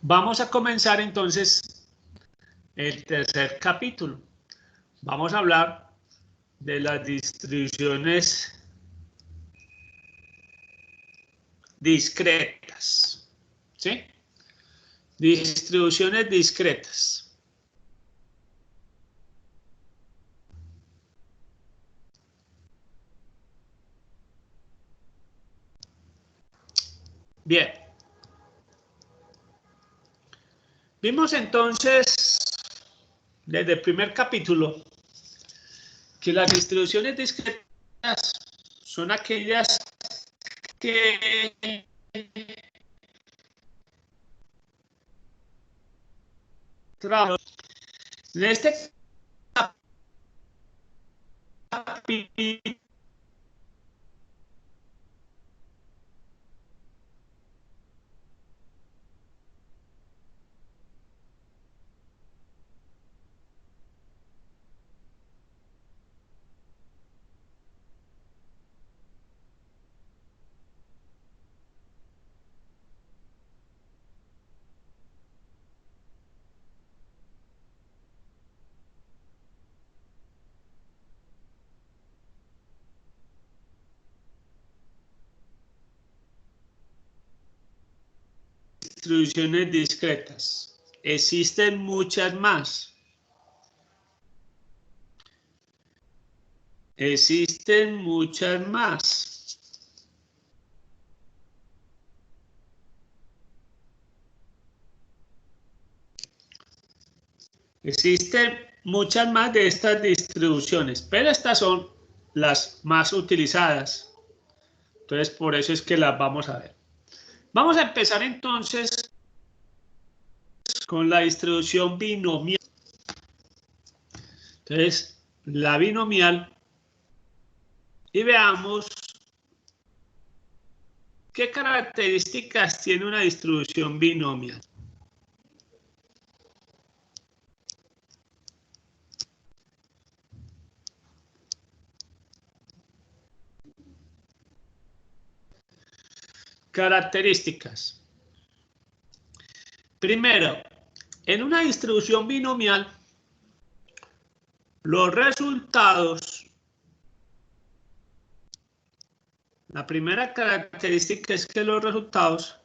Vamos a comenzar entonces el tercer capítulo. Vamos a hablar de las distribuciones discretas, ¿sí? Distribuciones discretas. Bien. Vimos entonces, desde el primer capítulo, que las distribuciones discretas son aquellas que trabajan. En este capítulo distribuciones discretas. Existen muchas más. Existen muchas más. Existen muchas más de estas distribuciones, pero estas son las más utilizadas. Entonces, por eso es que las vamos a ver. Vamos a empezar entonces con la distribución binomial. Entonces, la binomial, y veamos qué características tiene una distribución binomial. Características. Primero, en una distribución binomial, los resultados, la primera característica es que los resultados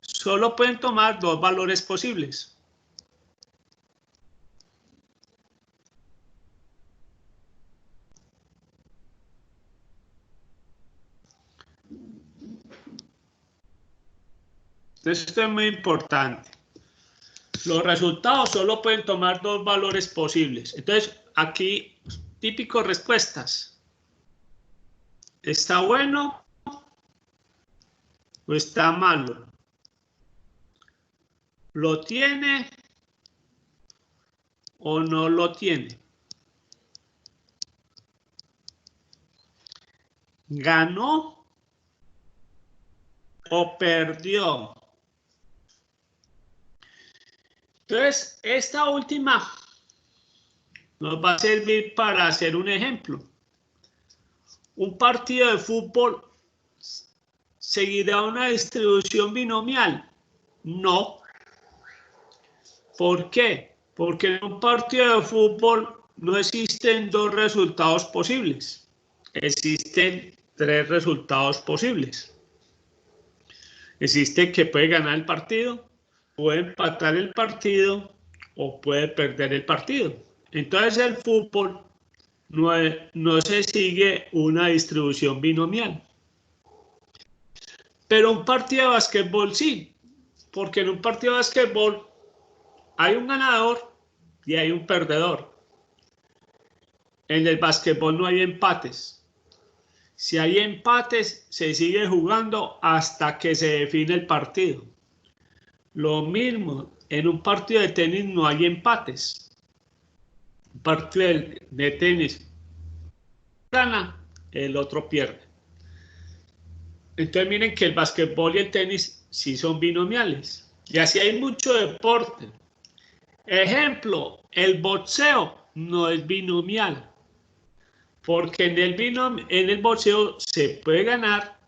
solo pueden tomar dos valores posibles. Esto es muy importante. Los resultados solo pueden tomar dos valores posibles. Entonces, aquí, típicas respuestas. ¿Está bueno o está malo? ¿Lo tiene o no lo tiene? ¿Ganó o perdió? Entonces, esta última nos va a servir para hacer un ejemplo. Un partido de fútbol seguirá una distribución binomial. No. ¿Por qué? Porque en un partido de fútbol no existen dos resultados posibles. Existen tres resultados posibles. Existe que puede ganar el partido, puede empatar el partido o puede perder el partido. Entonces el fútbol no se sigue una distribución binomial. Pero un partido de básquetbol sí, porque en un partido de básquetbol hay un ganador y hay un perdedor. En el básquetbol no hay empates. Si hay empates, se sigue jugando hasta que se define el partido. Lo mismo, en un partido de tenis no hay empates. Un partido de tenis gana, el otro pierde. Entonces miren que el básquetbol y el tenis sí son binomiales. Y así hay mucho deporte. Ejemplo, el boxeo no es binomial. Porque en el boxeo se puede ganar,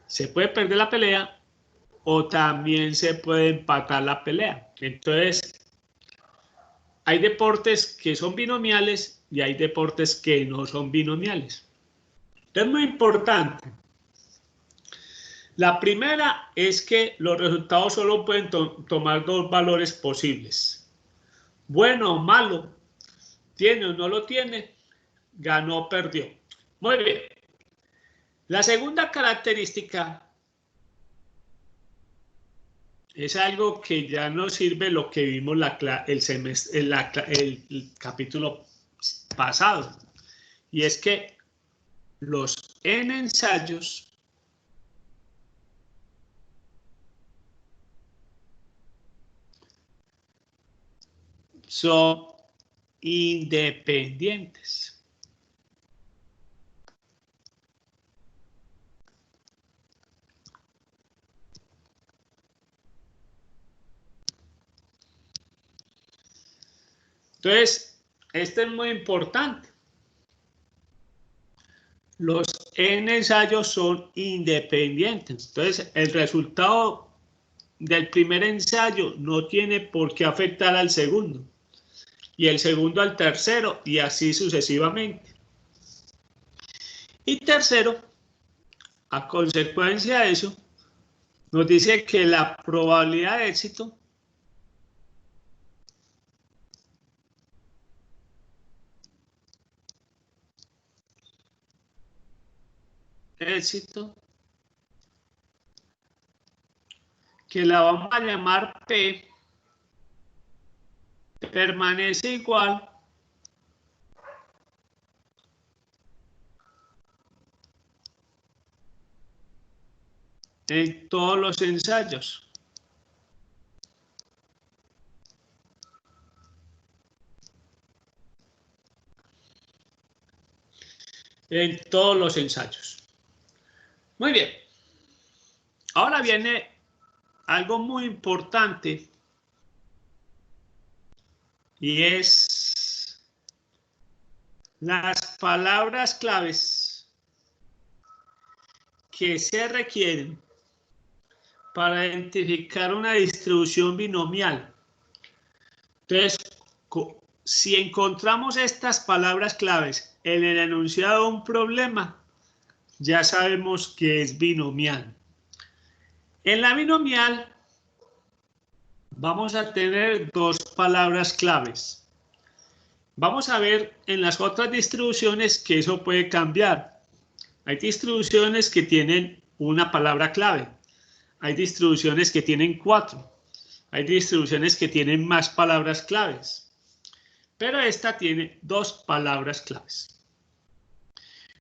se puede perder la pelea o también se puede empatar la pelea. Entonces, hay deportes que son binomiales y hay deportes que no son binomiales. Es muy importante. La primera es que los resultados solo pueden tomar dos valores posibles. Bueno o malo, tiene o no lo tiene, ganó o perdió. Muy bien. La segunda característica es algo que ya nos sirve lo que vimos el capítulo pasado. Y es que los N ensayos son independientes. Entonces, esto es muy importante. Los N ensayos son independientes. Entonces, el resultado del primer ensayo no tiene por qué afectar al segundo. Y el segundo al tercero, y así sucesivamente. Y tercero, a consecuencia de eso, nos dice que la probabilidad de éxito que la vamos a llamar P, permanece igual en todos los ensayos. En todos los ensayos. Muy bien. Ahora viene algo muy importante y es las palabras claves que se requieren para identificar una distribución binomial. Entonces, si encontramos estas palabras claves en el enunciado de un problema, ya sabemos que es binomial. En la binomial vamos a tener dos palabras claves. Vamos a ver en las otras distribuciones que eso puede cambiar. Hay distribuciones que tienen una palabra clave. Hay distribuciones que tienen 4. Hay distribuciones que tienen más palabras claves. Pero esta tiene 2 palabras claves.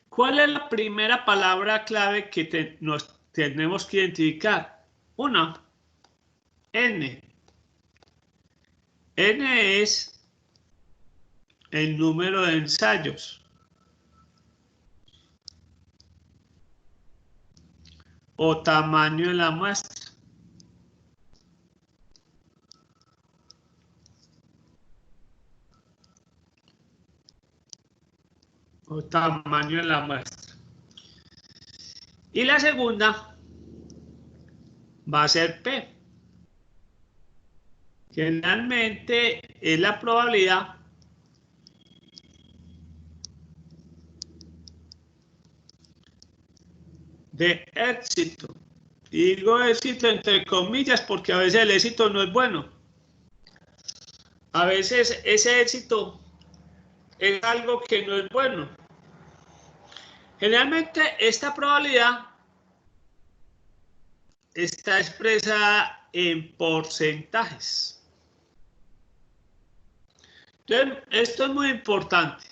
¿Cuál es la primera palabra clave que nos tenemos que identificar? Una, N. N es el número de ensayos o tamaño de la muestra. O tamaño de la muestra. Y la segunda va a ser P. Generalmente es la probabilidad de éxito. Y digo éxito entre comillas porque a veces el éxito no es bueno. A veces ese éxito es algo que no es bueno. Generalmente esta probabilidad está expresada en porcentajes. Entonces, esto es muy importante.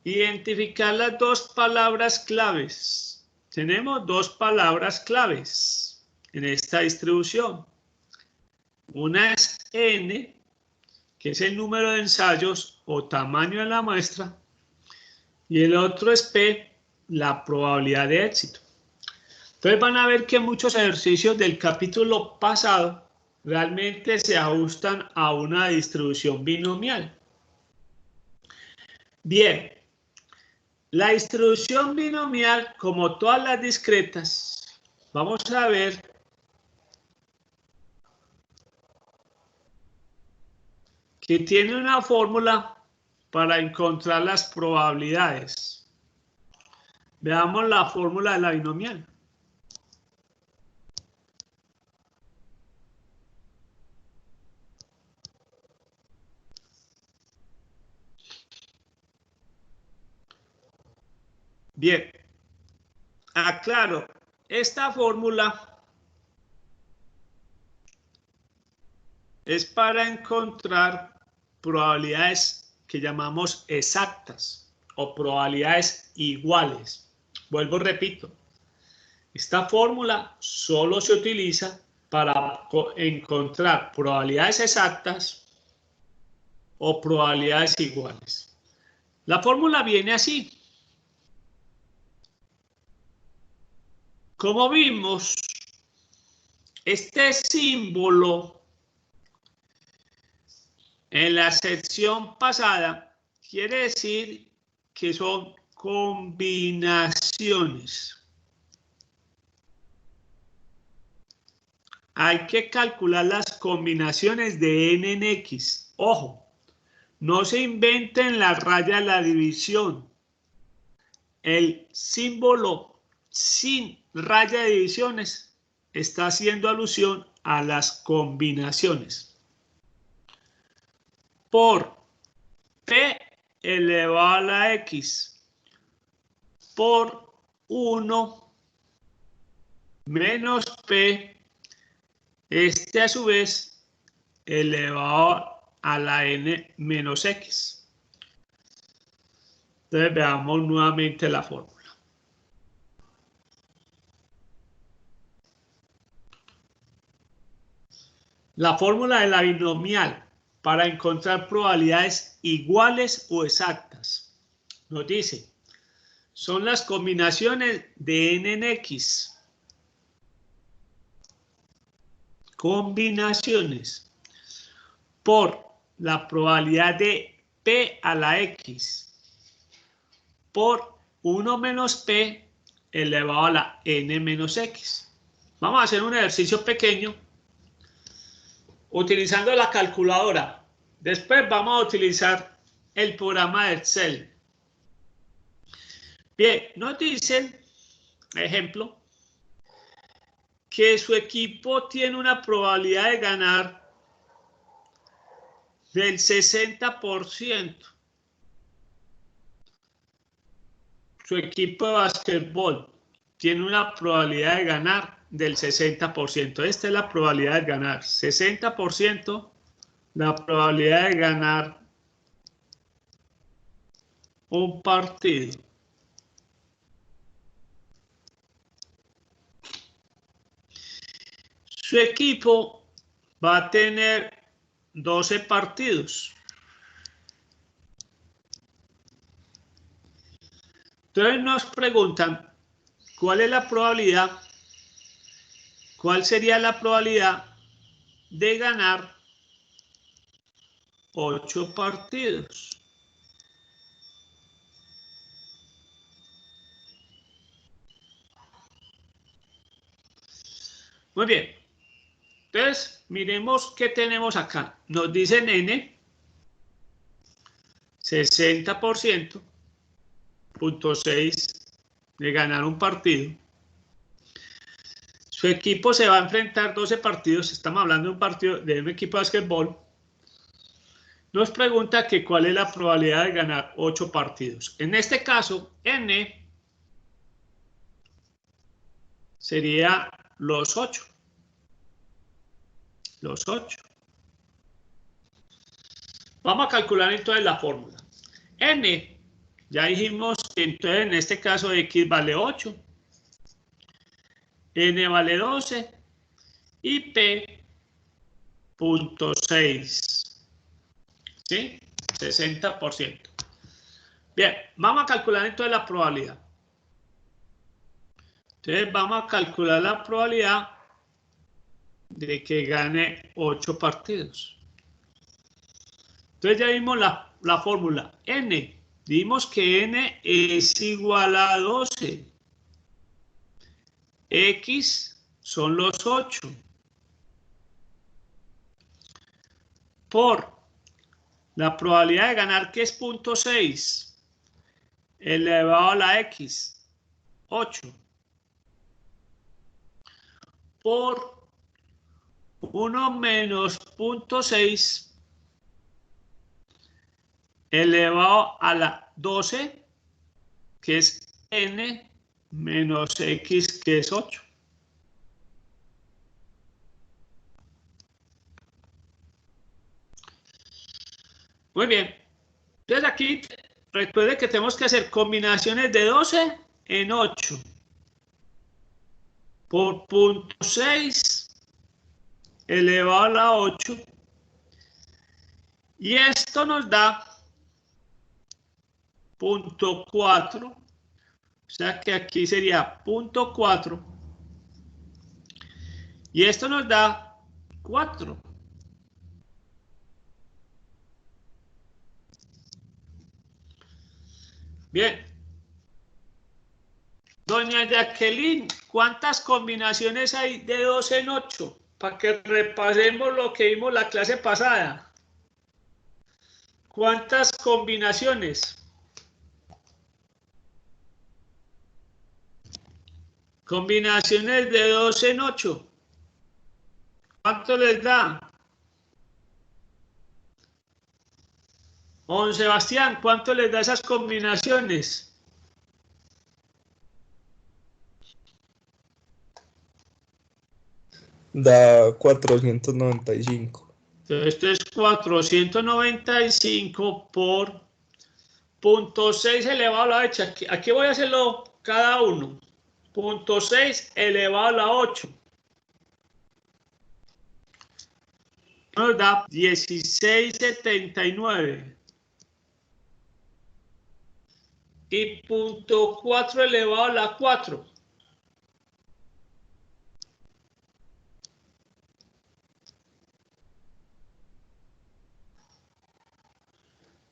Identificar las 2 palabras claves. Tenemos 2 palabras claves en esta distribución. Una es N, que es el número de ensayos o tamaño de la muestra, y el otro es P, la probabilidad de éxito. Entonces van a ver que muchos ejercicios del capítulo pasado realmente se ajustan a una distribución binomial. Bien, la distribución binomial, como todas las discretas, vamos a ver que tiene una fórmula para encontrar las probabilidades. Veamos la fórmula de la binomial. Bien, aclaro, esta fórmula es para encontrar probabilidades que llamamos exactas o probabilidades iguales. Vuelvo, repito, esta fórmula solo se utiliza para encontrar probabilidades exactas o probabilidades iguales. La fórmula viene así. Como vimos, este símbolo en la sección pasada quiere decir que son combinaciones. Hay que calcular las combinaciones de n en x. Ojo, no se inventen la raya de la división. El símbolo sin raya de divisiones está haciendo alusión a las combinaciones. Por p elevado a la x por 1 menos p, este a su vez elevado a la n menos x. Entonces veamos nuevamente la fórmula. La fórmula de la binomial para encontrar probabilidades iguales o exactas nos dice, son las combinaciones de n en x. Combinaciones por la probabilidad de p a la x por 1 menos p elevado a la n menos x. Vamos a hacer un ejercicio pequeño utilizando la calculadora. Después vamos a utilizar el programa de Excel. Bien, nos dicen, ejemplo, que su equipo tiene una probabilidad de ganar del 60%. Su equipo de básquetbol tiene una probabilidad de ganar del 60%. Esta es la probabilidad de ganar. 60% la probabilidad de ganar un partido. Su equipo va a tener 12 partidos. Entonces nos preguntan, ¿cuál es la probabilidad? ¿Cuál sería la probabilidad de ganar 8 partidos? Muy bien. Entonces, miremos qué tenemos acá. Nos dicen n, 60%, 0.6 de ganar un partido. Su equipo se va a enfrentar 12 partidos. Estamos hablando de un partido de un equipo de básquetbol. Nos pregunta que cuál es la probabilidad de ganar 8 partidos. En este caso, n sería los 8. Los 8. Vamos a calcular entonces la fórmula. N, ya dijimos que entonces en este caso x vale 8, n vale 12 y p 0.6. ¿Sí? 60%. Bien, vamos a calcular entonces la probabilidad. Entonces vamos a calcular la probabilidad de que gane 8 partidos. Entonces ya vimos la fórmula. N. Dimos que n es igual a 12. X son los 8. Por La probabilidad de ganar, que es 0.6 elevado a la x, 8, por 1 menos 0.6 elevado a la 12, que es n, menos x, que es 8. Muy bien. Entonces aquí recuerde que tenemos que hacer combinaciones de 12 en 8 por 0.6 elevado a la 8. Y esto nos da 0.4. O sea que aquí sería 0.4. Y esto nos da 4. Bien. Doña Jacqueline, ¿cuántas combinaciones hay de 12 en 8? Para que repasemos lo que vimos la clase pasada. ¿Cuántas combinaciones? Combinaciones de 12 en 8. ¿Cuánto les da? Don Sebastián, ¿cuánto les da esas combinaciones? Da 495. Entonces, esto es 495 por 0.6 elevado a la 8. Aquí voy a hacerlo cada uno. 0.6 elevado a la 8. Nos da 1679. Y 0.4 elevado a la 4.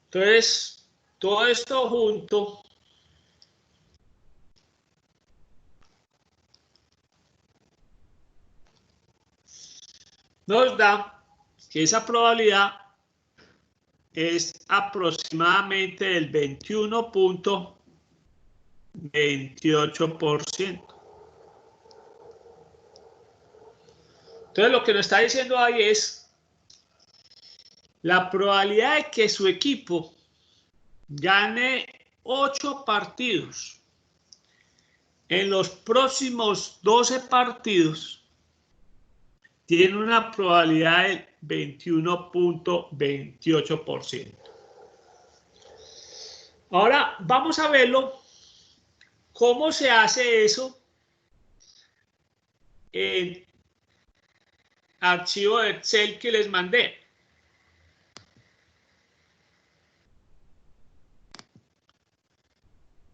Entonces, todo esto junto nos da que esa probabilidad es aproximadamente del 21.28%. Entonces, lo que nos está diciendo ahí es la probabilidad de que su equipo gane 8 partidos en los próximos 12 partidos tiene una probabilidad del 21.28%. Ahora vamos a verlo cómo se hace eso en archivo de Excel que les mandé.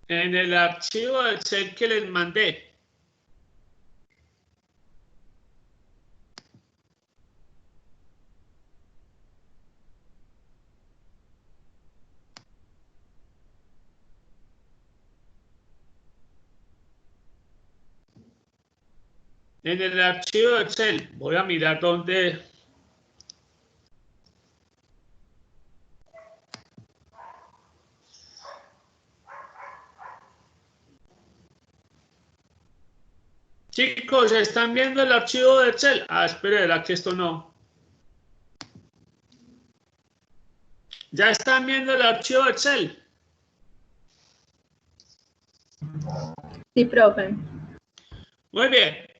En el archivo de Excel que les mandé. En el archivo de Excel, voy a mirar dónde. Chicos, ¿están viendo el archivo de Excel? Ah, espera, que esto no. ¿Ya están viendo el archivo de Excel? Sí, profe. Muy bien.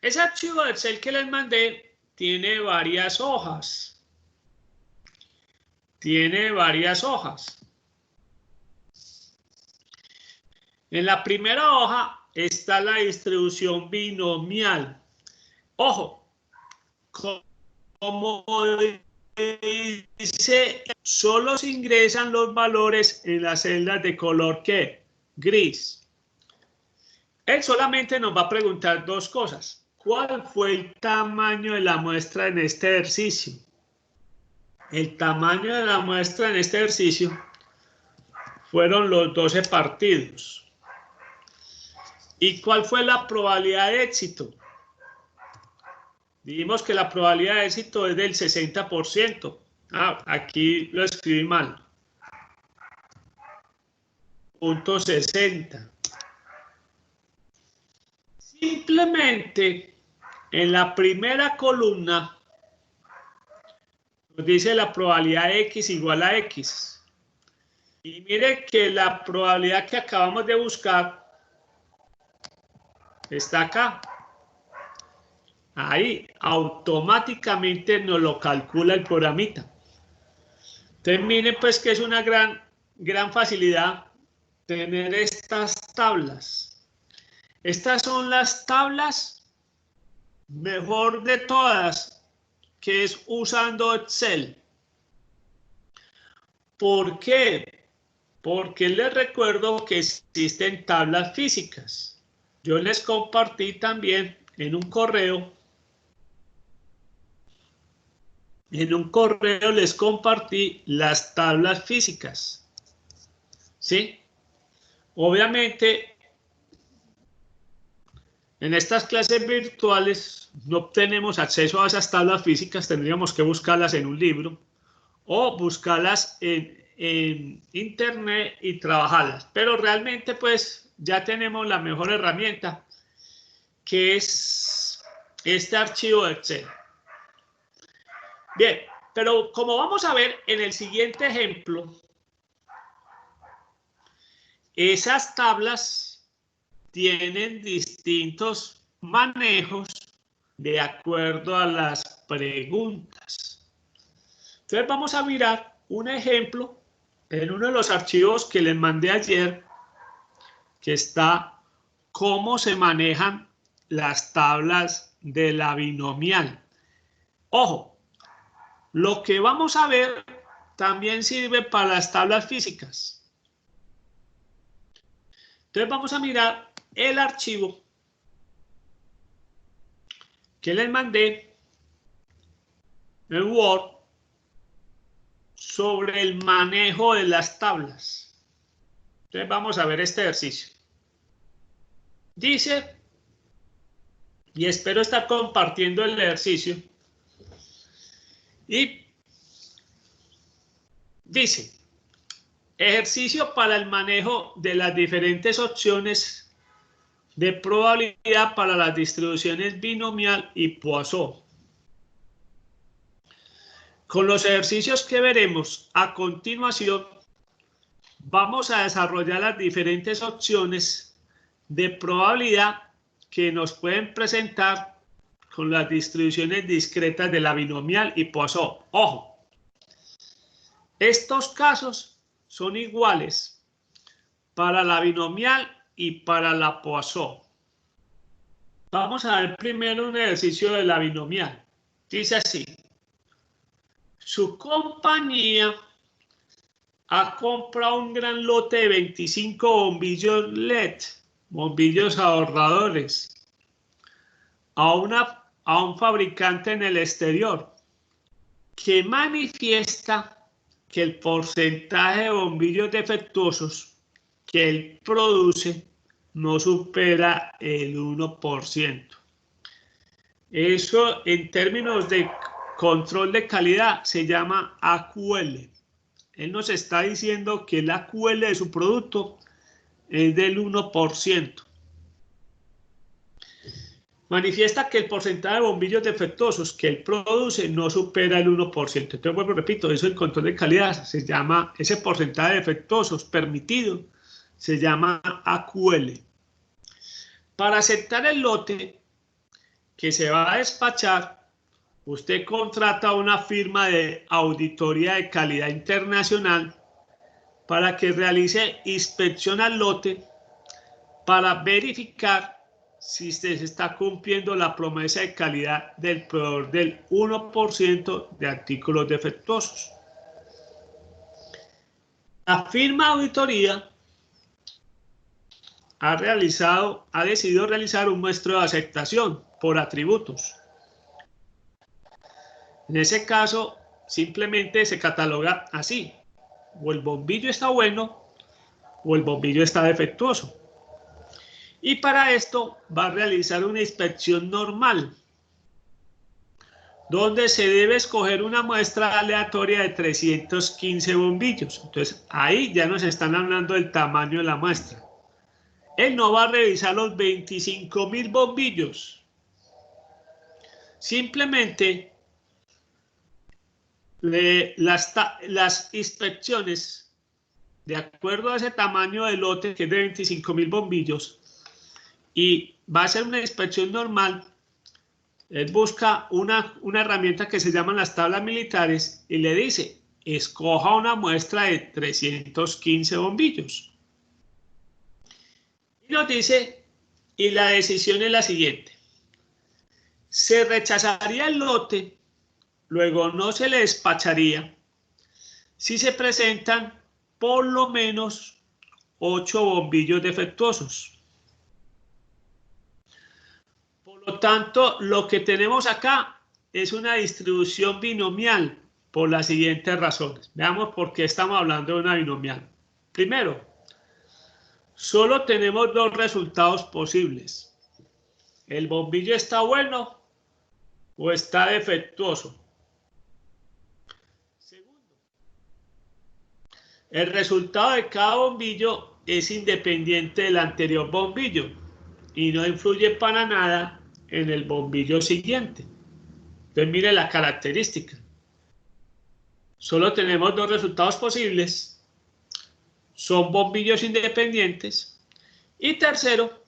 Ese archivo de Excel que les mandé tiene varias hojas. Tiene varias hojas. En la primera hoja está la distribución binomial. Ojo, como dice, solo se ingresan los valores en las celdas de color ¿qué? Gris. Él solamente nos va a preguntar dos cosas. ¿Cuál fue el tamaño de la muestra en este ejercicio? El tamaño de la muestra en este ejercicio fueron los 12 partidos. ¿Y cuál fue la probabilidad de éxito? Dijimos que la probabilidad de éxito es del 60%. Aquí lo escribí mal. Punto 60. Simplemente en la primera columna nos dice la probabilidad de X igual a X. Y mire que la probabilidad que acabamos de buscar está acá. Ahí automáticamente nos lo calcula el programita. Entonces miren pues que es una gran facilidad tener estas tablas. Estas son las tablas mejor de todas, que es usando Excel. ¿Por qué? Porque les recuerdo que existen tablas físicas. Yo les compartí también en un correo. En un correo les compartí las tablas físicas. ¿Sí? Obviamente, en estas clases virtuales no tenemos acceso a esas tablas físicas, tendríamos que buscarlas en un libro o buscarlas en internet y trabajarlas. Pero realmente pues ya tenemos la mejor herramienta, que es este archivo de Excel. Bien, pero como vamos a ver en el siguiente ejemplo, esas tablas tienen distintos manejos de acuerdo a las preguntas. Entonces vamos a mirar un ejemplo en uno de los archivos que les mandé ayer, que está cómo se manejan las tablas de la binomial. Ojo, lo que vamos a ver también sirve para las tablas físicas. Entonces vamos a mirar el archivo que les mandé en Word sobre el manejo de las tablas. Entonces vamos a ver este ejercicio. Dice, y espero estar compartiendo el ejercicio, y dice, ejercicio para el manejo de las diferentes opciones de probabilidad para las distribuciones binomial y Poisson. Con los ejercicios que veremos a continuación, vamos a desarrollar las diferentes opciones de probabilidad que nos pueden presentar con las distribuciones discretas de la binomial y Poisson. Ojo, estos casos son iguales para la binomial y para la Poisson. Vamos a ver primero un ejercicio de la binomial. Dice así. Su compañía ha comprado un gran lote de 25 bombillos LED, bombillos ahorradores, a un fabricante en el exterior, que manifiesta que el porcentaje de bombillos defectuosos que él produce no supera el 1%. Eso en términos de control de calidad se llama AQL. Él nos está diciendo que el AQL de su producto es del 1%. Manifiesta que el porcentaje de bombillos defectuosos que él produce no supera el 1%. Entonces, vuelvo, repito, eso el control de calidad se llama, ese porcentaje de defectuosos permitido se llama AQL. Para aceptar el lote que se va a despachar, usted contrata una firma de auditoría de calidad internacional para que realice inspección al lote para verificar si se está cumpliendo la promesa de calidad del proveedor del 1% de artículos defectuosos. La firma de auditoría ha decidido realizar un muestreo de aceptación por atributos. En ese caso, simplemente se cataloga así: o el bombillo está bueno o el bombillo está defectuoso. Y para esto va a realizar una inspección normal. donde se debe escoger una muestra aleatoria de 315 bombillos. Entonces, ahí ya nos están hablando del tamaño de la muestra. Él no va a revisar los 25.000 bombillos. Simplemente las inspecciones, de acuerdo a ese tamaño de lote, que es de 25.000 bombillos, y va a ser una inspección normal, él busca una herramienta que se llama las tablas militares y le dice, escoja una muestra de 315 bombillos. Y nos dice, y la decisión es la siguiente. Se rechazaría el lote, luego no se le despacharía si se presentan por lo menos 8 bombillos defectuosos. Por lo tanto, lo que tenemos acá es una distribución binomial por las siguientes razones. Veamos por qué estamos hablando de una binomial. Primero, solo tenemos dos resultados posibles. ¿El bombillo está bueno o está defectuoso? Segundo, el resultado de cada bombillo es independiente del anterior bombillo y no influye para nada en el bombillo siguiente. Entonces mire la característica. Solo tenemos dos resultados posibles. Son bombillos independientes. Y tercero,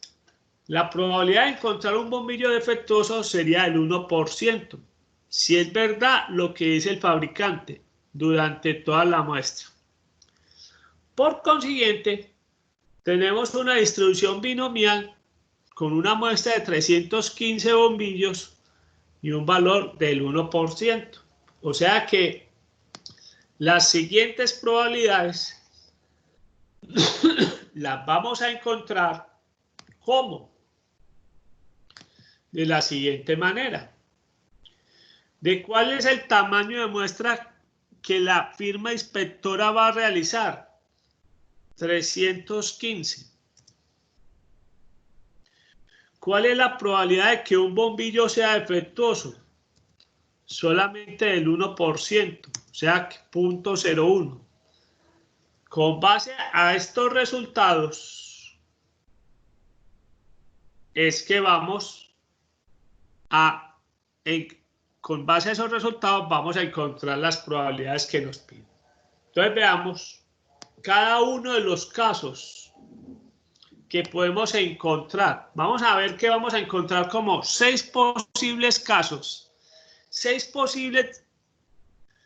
la probabilidad de encontrar un bombillo defectuoso sería del 1%. Si es verdad lo que dice el fabricante durante toda la muestra. Por consiguiente, tenemos una distribución binomial con una muestra de 315 bombillos y un valor del 1%. O sea que las siguientes probabilidades las vamos a encontrar ¿cómo? De la siguiente manera. ¿De cuál es el tamaño de muestra que la firma inspectora va a realizar? 315. ¿Cuál es la probabilidad de que un bombillo sea defectuoso? Solamente del 1%, o sea, 0.01. Con base a estos resultados, es que vamos a, con base a esos resultados, vamos a encontrar las probabilidades que nos piden. Entonces veamos cada uno de los casos que podemos encontrar. Vamos a ver que vamos a encontrar como 6 posibles casos, 6 posibles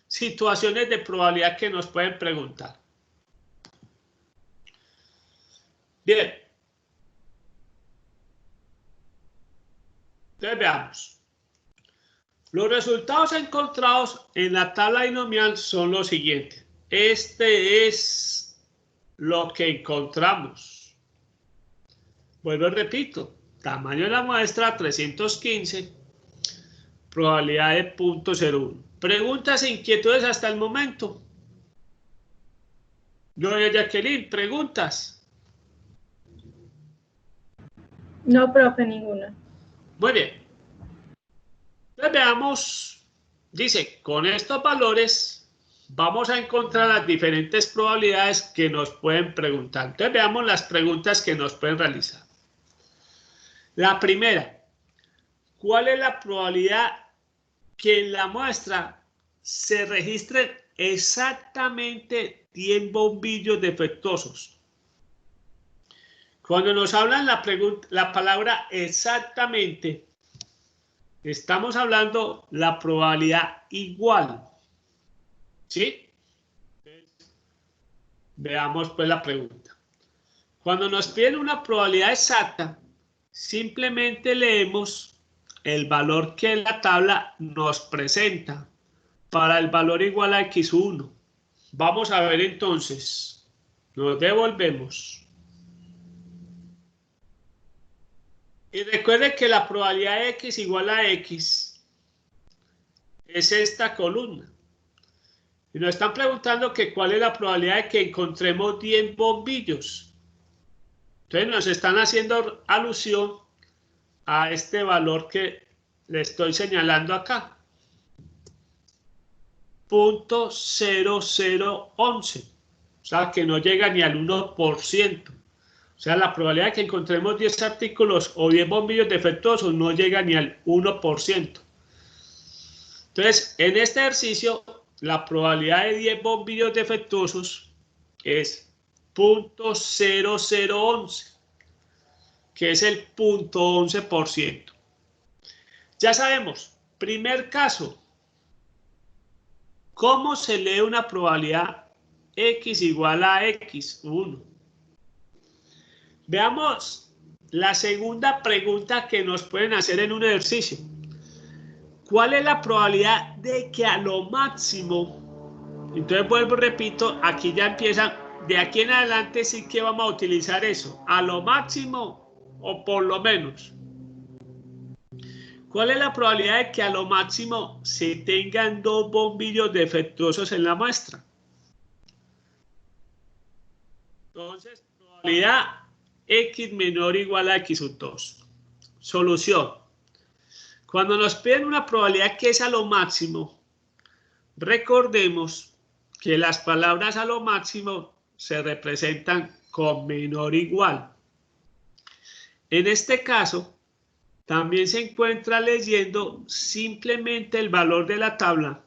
situaciones de probabilidad que nos pueden preguntar. Bien. Entonces veamos. Los resultados encontrados en la tabla binomial son los siguientes. Este es lo que encontramos. Vuelvo y repito, tamaño de la muestra 315, probabilidad de 0.01. ¿Preguntas e inquietudes hasta el momento? Doña Jacqueline, ¿preguntas? No, profe, ninguna. Muy bien. Entonces veamos, dice, con estos valores vamos a encontrar las diferentes probabilidades que nos pueden preguntar. Entonces veamos las preguntas que nos pueden realizar. La primera, ¿cuál es la probabilidad que en la muestra se registren exactamente 10 bombillos defectuosos? Cuando nos hablan la palabra exactamente, estamos hablando la probabilidad igual. ¿Sí? Veamos pues la pregunta. Cuando nos piden una probabilidad exacta, simplemente leemos el valor que la tabla nos presenta para el valor igual a x1. Vamos a ver entonces. Nos devolvemos. Y recuerde que la probabilidad de x igual a x es esta columna. Y nos están preguntando que cuál es la probabilidad de que encontremos 10 bombillos. Entonces nos están haciendo alusión a este valor que le estoy señalando acá. 0.0011. O sea, que no llega ni al 1%. O sea, la probabilidad de que encontremos 10 artículos o 10 bombillos defectuosos no llega ni al 1%. Entonces, en este ejercicio, la probabilidad de 10 bombillos defectuosos es 0.0011, que es el 0.11%. Ya sabemos, primer caso, ¿cómo se lee una probabilidad x igual a x? 1. Veamos la segunda pregunta que nos pueden hacer en un ejercicio. ¿Cuál es la probabilidad de que a lo máximo? Entonces vuelvo y repito, aquí ya empiezan, de aquí en adelante sí que vamos a utilizar eso, a lo máximo o por lo menos. ¿Cuál es la probabilidad de que a lo máximo se tengan 2 bombillos defectuosos en la muestra? Entonces, probabilidad x menor o igual a x sub 2. Solución. Cuando nos piden una probabilidad que es a lo máximo, recordemos que las palabras a lo máximo se representan con menor o igual. En este caso, también se encuentra leyendo simplemente el valor de la tabla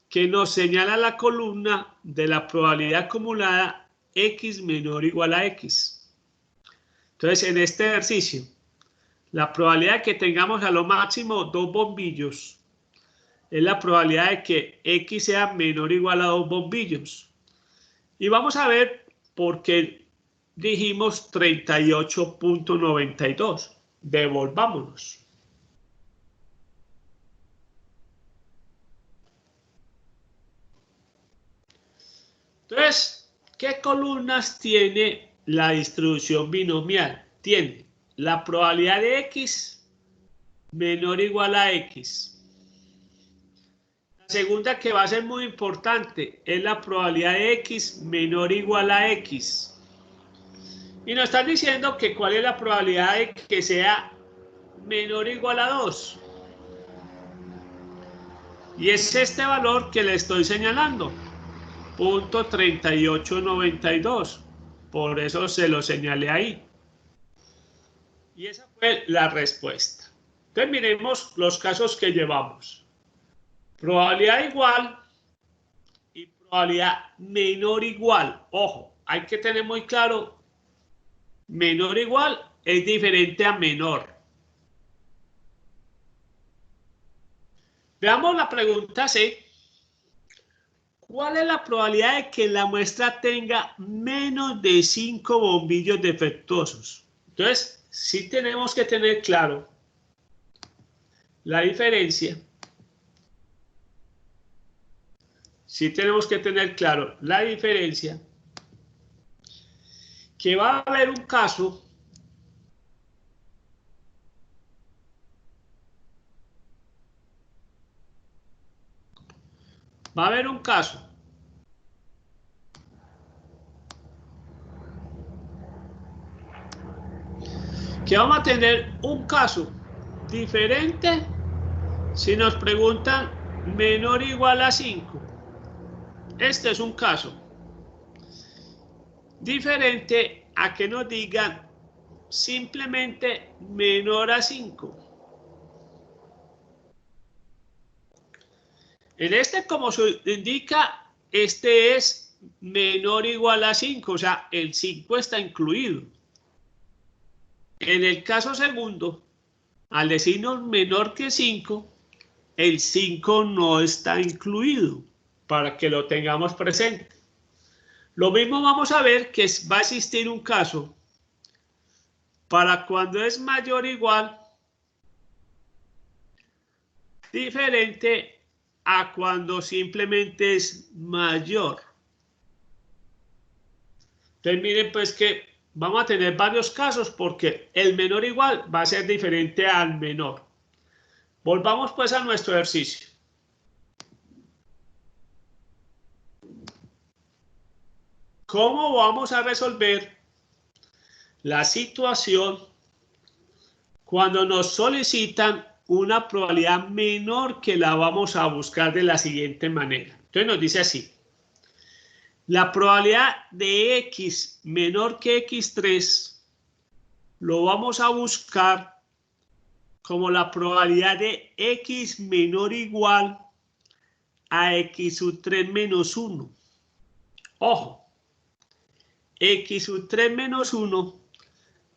que nos señala la columna de la probabilidad acumulada x menor o igual a x. Entonces, en este ejercicio, la probabilidad de que tengamos a lo máximo 2 bombillos es la probabilidad de que x sea menor o igual a 2 bombillos. Y vamos a ver por qué dijimos 38.92. Devolvámonos. Entonces, ¿qué columnas tiene la distribución binomial? Tiene la probabilidad de x menor o igual a x. La segunda, que va a ser muy importante, es la probabilidad de x menor o igual a x. Y nos están diciendo que cuál es la probabilidad de que sea menor o igual a 2. Y es este valor que le estoy señalando, 0.3892. Por eso se lo señalé ahí. Y esa fue la respuesta. Entonces miremos los casos que llevamos. Probabilidad igual y probabilidad menor o igual. Ojo, hay que tener muy claro, menor o igual es diferente a menor. Veamos la pregunta C. ¿Cuál es la probabilidad de que la muestra tenga menos de 5 bombillos defectuosos? Entonces, sí tenemos que tener claro la diferencia. Sí tenemos que tener claro la diferencia, que va a haber un caso que vamos a tener un caso diferente si nos preguntan menor o igual a 5. Este es un caso diferente a que nos digan simplemente menor a 5. En este, como se indica, este es menor o igual a 5, o sea, el 5 está incluido. En el caso segundo, al decirnos menor que 5, el 5 no está incluido, para que lo tengamos presente. Lo mismo vamos a ver que va a existir un caso para cuando es mayor o igual, diferente a cuando simplemente es mayor. Entonces miren pues que vamos a tener varios casos porque el menor o igual va a ser diferente al menor. Volvamos pues a nuestro ejercicio. ¿Cómo vamos a resolver la situación cuando nos solicitan una probabilidad menor que la vamos a buscar de la siguiente manera? Entonces nos dice así. La probabilidad de X menor que X3 lo vamos a buscar como la probabilidad de X menor o igual a X sub 3 menos 1. Ojo, X sub 3 menos 1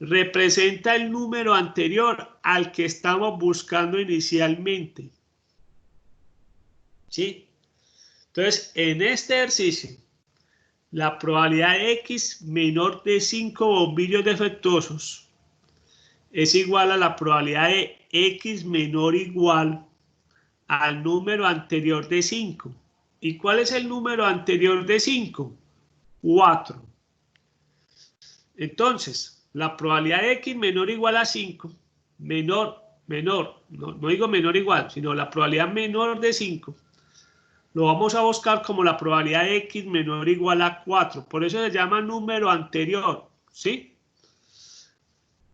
representa el número anterior al que estamos buscando inicialmente. ¿Sí? Entonces, en este ejercicio, la probabilidad de X menor de 5 bombillos defectuosos es igual a la probabilidad de X menor o igual al número anterior de 5. ¿Y cuál es el número anterior de 5? 4. Entonces, la probabilidad de X menor o igual a 5, no digo menor o igual, sino la probabilidad menor de 5, lo vamos a buscar como la probabilidad de X menor o igual a 4. Por eso se llama número anterior, ¿sí?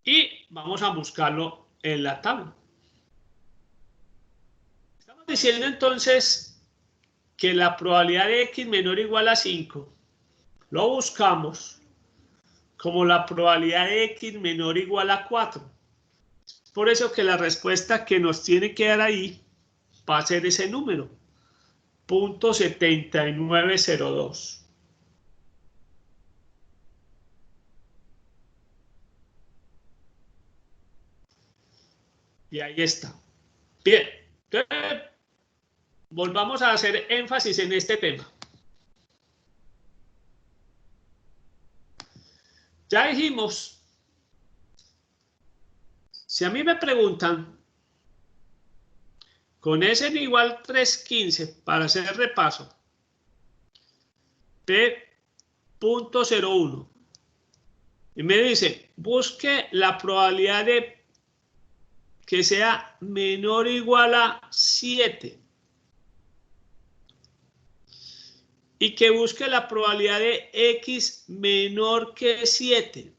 Y vamos a buscarlo en la tabla. Estamos diciendo entonces que la probabilidad de X menor o igual a 5 lo buscamos como la probabilidad de X menor o igual a 4. Por eso que la respuesta que nos tiene que dar ahí va a ser ese número, 0.7902. Y ahí está. Bien, entonces volvamos a hacer énfasis en este tema. Ya dijimos, si a mí me preguntan con S igual 315 para hacer el repaso, P.01, y me dice, busque la probabilidad de que sea menor o igual a 7 y que busque la probabilidad de X menor que 7.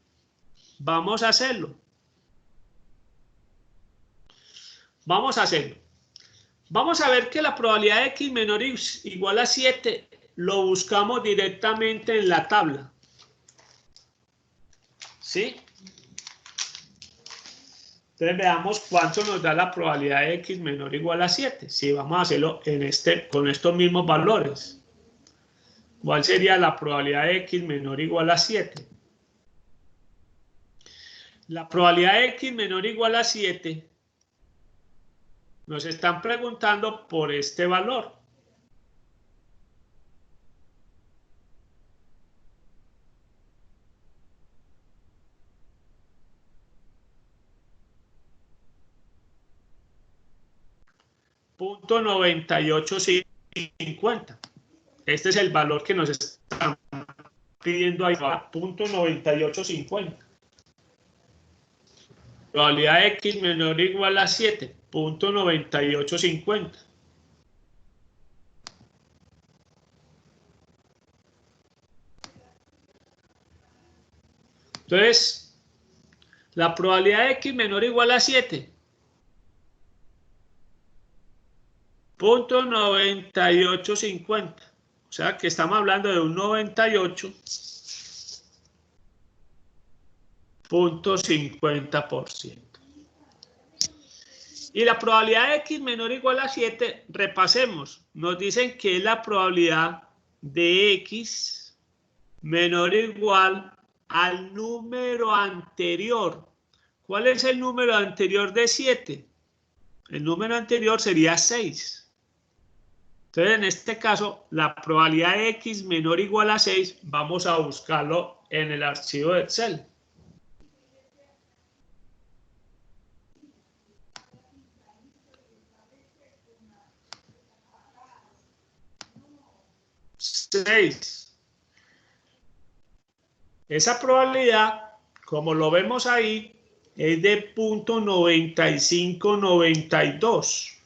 Vamos a hacerlo. Vamos a hacerlo. Vamos a ver que la probabilidad de X menor o igual a 7 lo buscamos directamente en la tabla. ¿Sí? Entonces veamos cuánto nos da la probabilidad de X menor o igual a 7. Si vamos a hacerlo con estos mismos valores. ¿Cuál sería la probabilidad de X menor o igual a 7? La probabilidad de X menor o igual a 7 nos están preguntando por este valor. .9850. Este es el valor que nos están pidiendo ahí, .9850. Probabilidad de X menor o igual a 7, .9850. Entonces, la probabilidad de X menor o igual a 7, .9850. O sea que estamos hablando de un 98.50%. Y la probabilidad de X menor o igual a 7, repasemos. Nos dicen que es la probabilidad de X menor o igual al número anterior. ¿Cuál es el número anterior de 7? El número anterior sería 6. Entonces, en este caso, la probabilidad de X menor o igual a 6, vamos a buscarlo en el archivo de Excel. Esa probabilidad, como lo vemos ahí, es de .9592.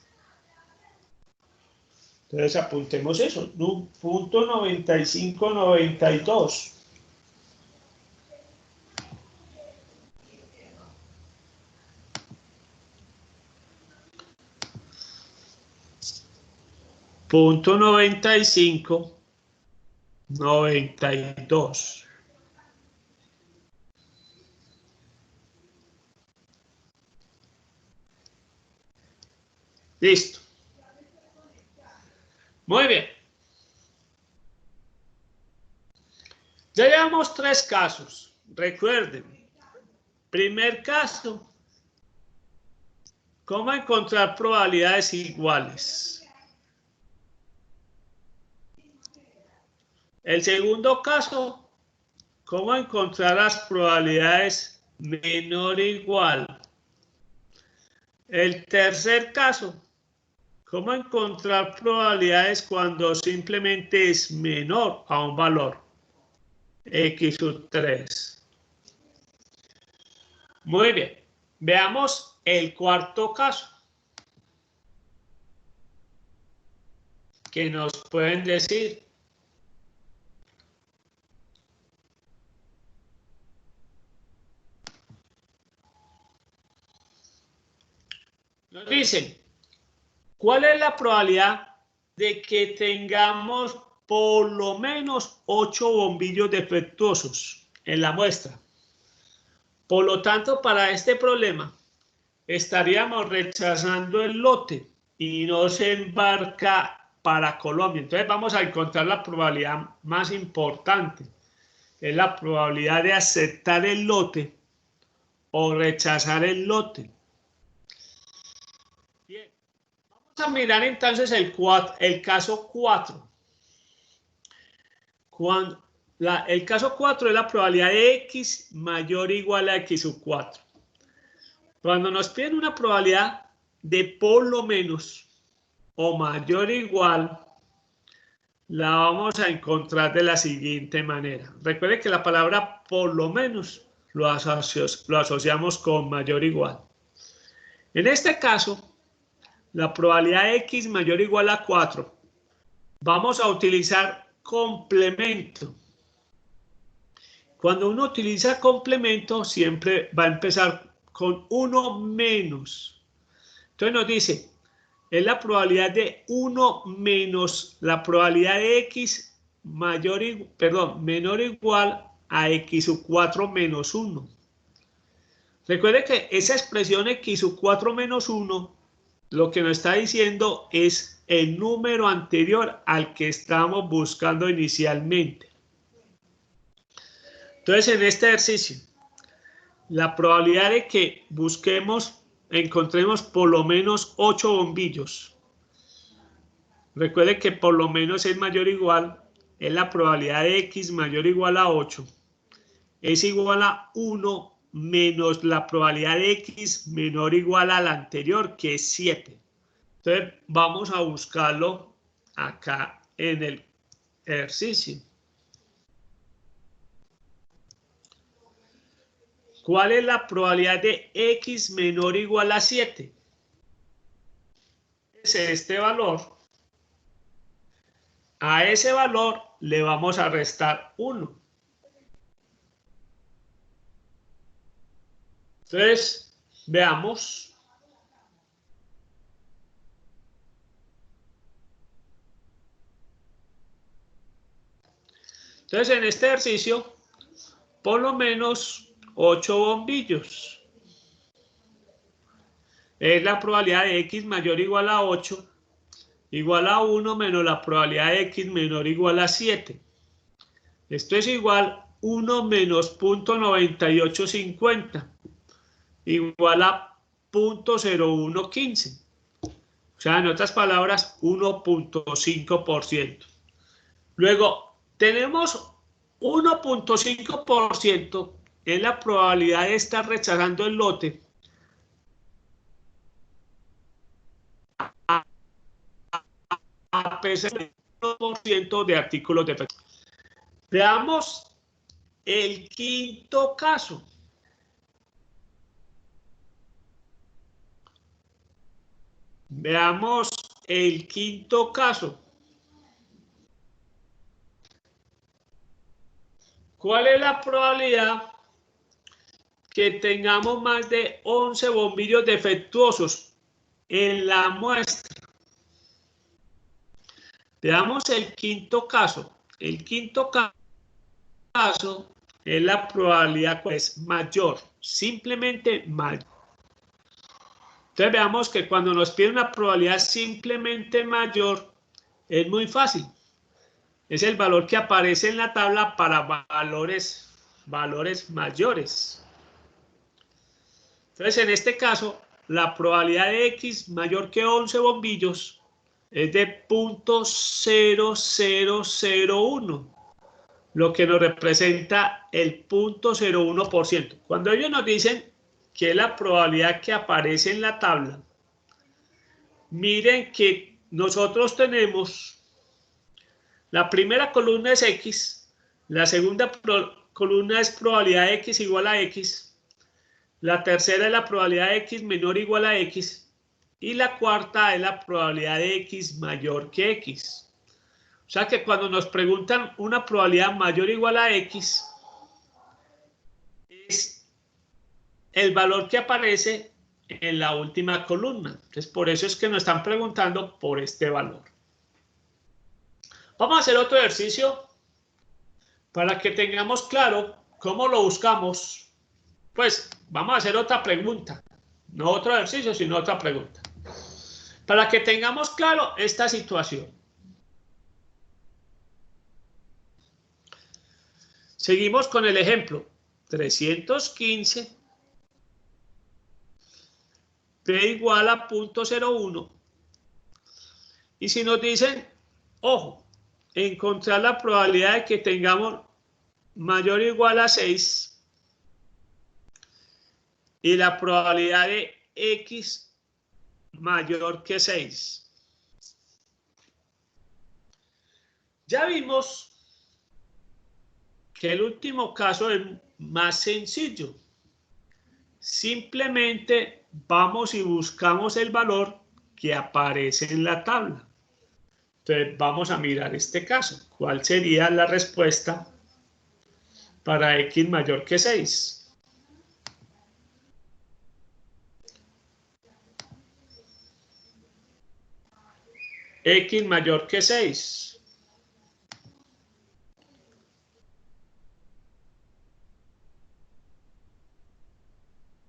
Entonces apuntemos eso, .9592. .95, 92. Listo. Muy bien. Ya llevamos 3 casos. Recuerden. Primer caso. ¿Cómo encontrar probabilidades iguales? El segundo caso. ¿Cómo encontrar las probabilidades menor o igual? El tercer caso. ¿Cómo encontrar probabilidades cuando simplemente es menor a un valor? X sub 3. Muy bien. Veamos el cuarto caso. ¿Qué nos pueden decir? Nos dicen, ¿cuál es la probabilidad de que tengamos por lo menos 8 bombillos defectuosos en la muestra? Por lo tanto, para este problema, estaríamos rechazando el lote y no se embarca para Colombia. Entonces vamos a encontrar la probabilidad más importante. Es la probabilidad de aceptar el lote o rechazar el lote. Bien, vamos a mirar entonces el caso 4. El caso 4 es la probabilidad de X mayor o igual a X sub 4. Cuando nos piden una probabilidad de por lo menos o mayor o igual, la vamos a encontrar de la siguiente manera. Recuerde que la palabra por lo menos lo asociamos con mayor o igual. En este caso, la probabilidad de X mayor o igual a 4, vamos a utilizar complemento. Cuando uno utiliza complemento, siempre va a empezar con 1 menos. Entonces nos dice, es la probabilidad de 1 menos la probabilidad de X menor o igual a X sub 4 menos 1. Recuerde que esa expresión X sub 4 menos 1, lo que nos está diciendo es el número anterior al que estamos buscando inicialmente. Entonces, en este ejercicio, la probabilidad de que encontremos por lo menos 8 bombillos. Recuerde que por lo menos es mayor o igual, es la probabilidad de X mayor o igual a 8. Es igual a 1 menos la probabilidad de X menor o igual a la anterior, que es 7. Entonces, vamos a buscarlo acá en el ejercicio. ¿Cuál es la probabilidad de X menor o igual a 7? Es este valor. A ese valor le vamos a restar 1. Entonces, veamos. Entonces, en este ejercicio, por lo menos 8 bombillos. Es la probabilidad de X mayor o igual a 8, igual a 1 menos la probabilidad de X menor o igual a 7. Esto es igual a 1 menos 0.9850, igual a 0.0115. O sea, en otras palabras, 1.5%. Luego, tenemos 1.5% es la probabilidad de estar rechazando el lote a pesar del 1% de artículos defectuosos. Veamos el quinto caso. Veamos el quinto caso. ¿Cuál es la probabilidad que tengamos más de 11 bombillos defectuosos en la muestra? Veamos el quinto caso. El quinto caso es la probabilidad que es mayor, simplemente mayor. Entonces veamos que cuando nos pide una probabilidad simplemente mayor, es muy fácil. Es el valor que aparece en la tabla para valores mayores. Entonces, en este caso, la probabilidad de X mayor que 11 bombillos es de 0.0001, lo que nos representa el 0.01%. Cuando ellos nos dicen que es la probabilidad que aparece en la tabla, miren que nosotros tenemos la primera columna es X, la segunda columna es probabilidad de X igual a X, la tercera es la probabilidad de X menor o igual a X y la cuarta es la probabilidad de X mayor que X. O sea que cuando nos preguntan una probabilidad mayor o igual a X, es el valor que aparece en la última columna. Entonces, por eso es que nos están preguntando por este valor. Vamos a hacer otro ejercicio para que tengamos claro cómo lo buscamos. Pues vamos a hacer otra pregunta. No otro ejercicio, sino otra pregunta. Para que tengamos claro esta situación. Seguimos con el ejemplo. 315 P igual a 0.01. Y si nos dicen, ojo, encontrar la probabilidad de que tengamos mayor o igual a 6 y la probabilidad de X mayor que 6. Ya vimos que el último caso es más sencillo. Simplemente vamos y buscamos el valor que aparece en la tabla. Entonces vamos a mirar este caso. ¿Cuál sería la respuesta para X mayor que 6? X mayor que 6.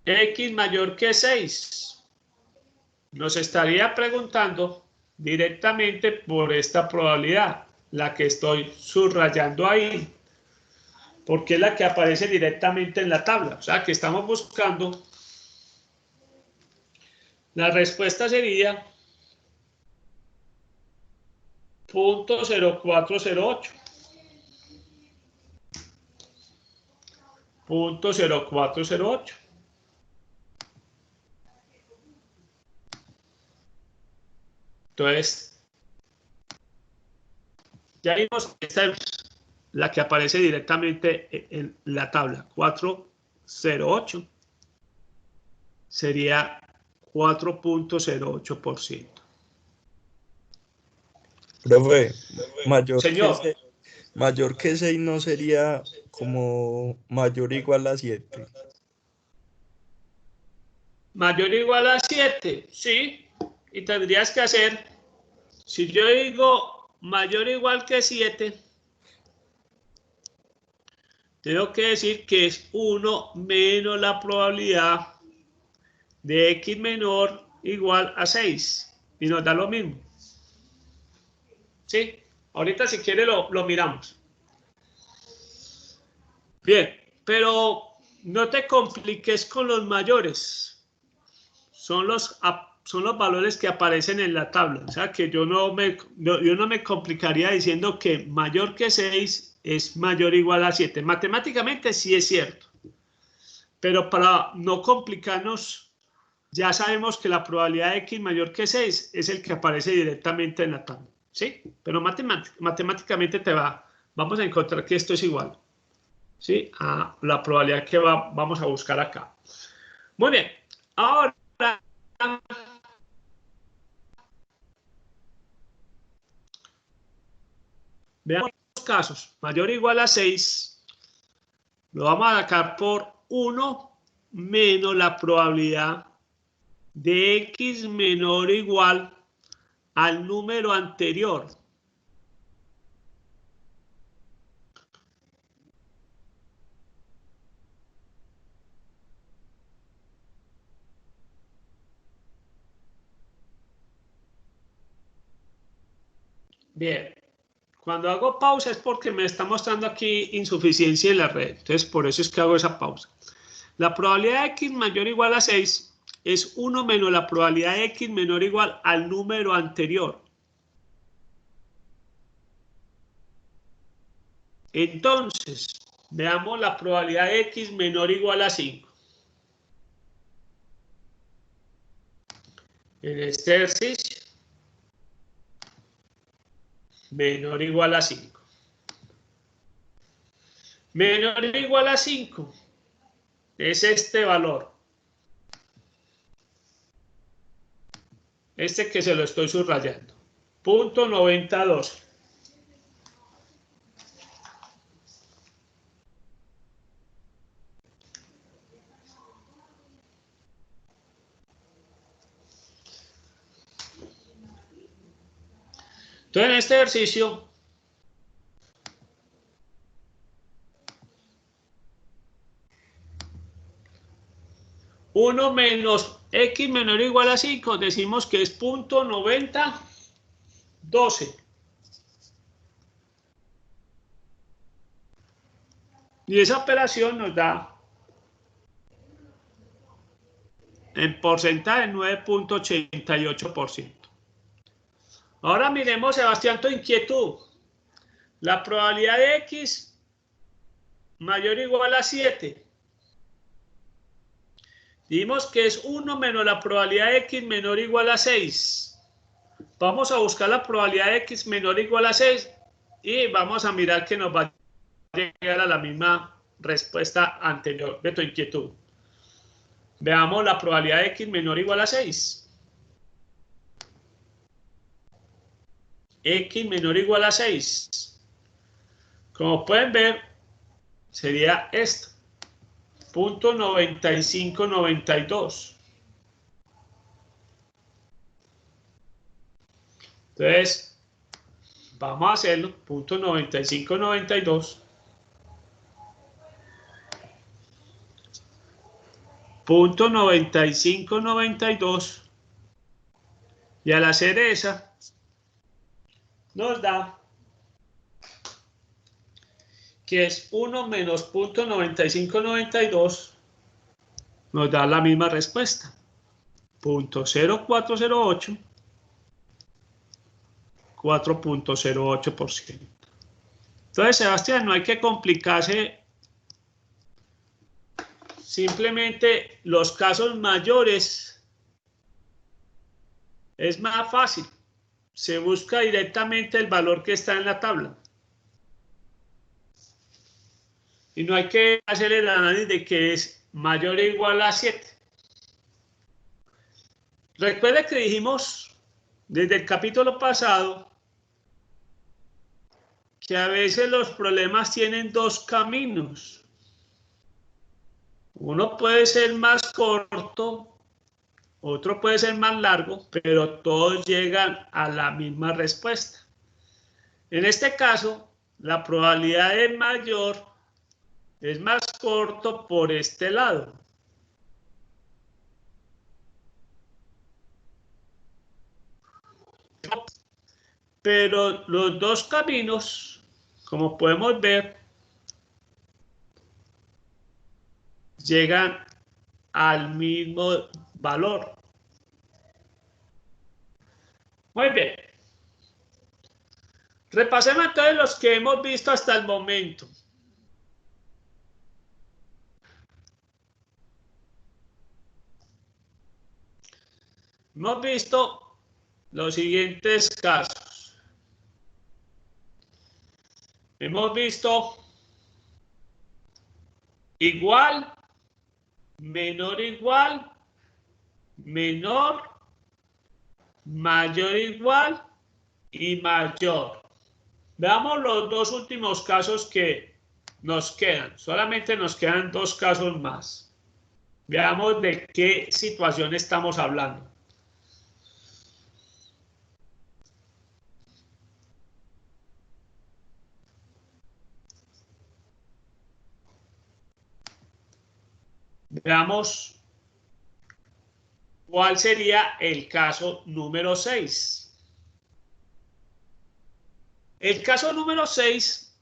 X mayor que 6. Nos estaría preguntando directamente por esta probabilidad, la que estoy subrayando ahí, porque es la que aparece directamente en la tabla. O sea, que estamos buscando. La respuesta sería 0.0408. 0.0408. Entonces, ya vimos, esta es la que aparece directamente en la tabla. 408 sería 4.08%. Profe, Señor, mayor que 6 no sería como mayor o igual a 7. mayor o igual a 7, sí, y tendrías que hacer, si yo digo mayor o igual que 7, tengo que decir que es 1 menos la probabilidad de X menor igual a 6, y nos da lo mismo. ¿Sí? Ahorita si quiere lo miramos. Bien, pero no te compliques con los mayores. Son los valores que aparecen en la tabla. O sea que yo no me complicaría diciendo que mayor que 6 es mayor o igual a 7. Matemáticamente sí es cierto. Pero para no complicarnos, ya sabemos que la probabilidad de X mayor que 6 es el que aparece directamente en la tabla. ¿Sí? Pero matemáticamente vamos a encontrar que esto es igual, ¿sí? A la probabilidad que vamos a buscar acá. Muy bien. Ahora, veamos los casos. Mayor o igual a 6, lo vamos a sacar por 1 menos la probabilidad de X menor o igual al número anterior. Bien. Cuando hago pausa es porque me está mostrando aquí insuficiencia en la red. Entonces, por eso es que hago esa pausa. La probabilidad de x mayor o igual a 6 es 1 menos la probabilidad de x menor o igual al número anterior. Entonces, veamos la probabilidad de x menor o igual a 5. En este ejercicio, menor o igual a 5. Menor o igual a 5 es este valor. Este que se lo estoy subrayando. 0.92. Entonces, en este ejercicio, uno menos x menor o igual a 5, decimos que es 0.9012. Y esa operación nos da en porcentaje 9.88%. Ahora miremos, Sebastián, tu inquietud. La probabilidad de x mayor o igual a 7. Dijimos que es 1 menos la probabilidad de x menor o igual a 6. Vamos a buscar la probabilidad de x menor o igual a 6 y vamos a mirar que nos va a llegar a la misma respuesta anterior de tu inquietud. Veamos la probabilidad de x menor o igual a 6. X menor o igual a 6. Como pueden ver, sería esto. 0.9592. Entonces, vamos a hacerlo. 0.9592. 0.9592. Y al hacer esa, nos da que es 1 menos 0.9592, nos da la misma respuesta. 0.0408, 4.08%. Entonces, Sebastián, no hay que complicarse. Simplemente los casos mayores es más fácil. Se busca directamente el valor que está en la tabla. Y no hay que hacer el análisis de que es mayor o igual a 7. Recuerde que dijimos desde el capítulo pasado que a veces los problemas tienen dos caminos. Uno puede ser más corto, otro puede ser más largo, pero todos llegan a la misma respuesta. En este caso, la probabilidad es mayor, es más corto por este lado. Pero los dos caminos, como podemos ver, llegan al mismo valor. Muy bien. Repasemos entonces los que hemos visto hasta el momento. Hemos visto los siguientes casos. Hemos visto igual, menor igual, menor, mayor igual y mayor. Veamos los dos últimos casos que nos quedan. Solamente nos quedan dos casos más. Veamos de qué situación estamos hablando. Veamos cuál sería el caso número 6. El caso número 6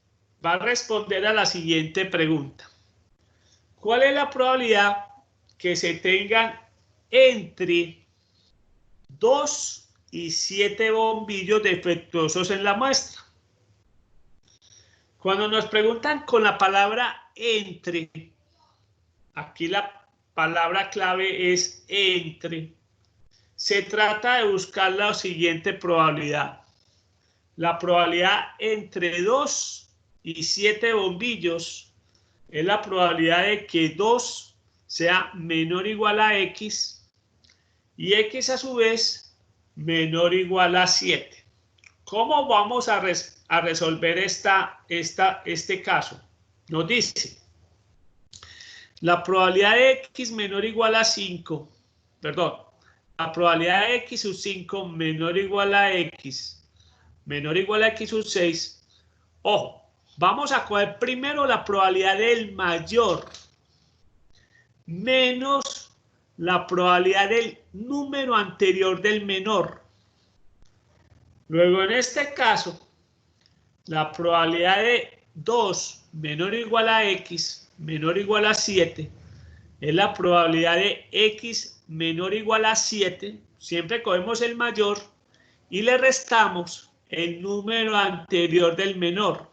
va a responder a la siguiente pregunta. ¿Cuál es la probabilidad que se tengan entre 2 y 7 bombillos defectuosos en la muestra? Cuando nos preguntan con la palabra entre, aquí la palabra clave es entre, se trata de buscar la siguiente probabilidad. La probabilidad entre 2 y 7 bombillos es la probabilidad de que 2 sea menor o igual a X y X a su vez menor o igual a 7. ¿Cómo vamos a resolver este caso? Nos dice, la probabilidad de X menor o igual a 5, perdón, la probabilidad de X sub 5 menor o igual a X menor o igual a X sub 6. Ojo, vamos a coger primero la probabilidad del mayor menos la probabilidad del número anterior del menor. Luego, en este caso, la probabilidad de 2 menor o igual a X menor o igual a 7 es la probabilidad de X menor o igual a 7. Siempre cogemos el mayor y le restamos el número anterior del menor.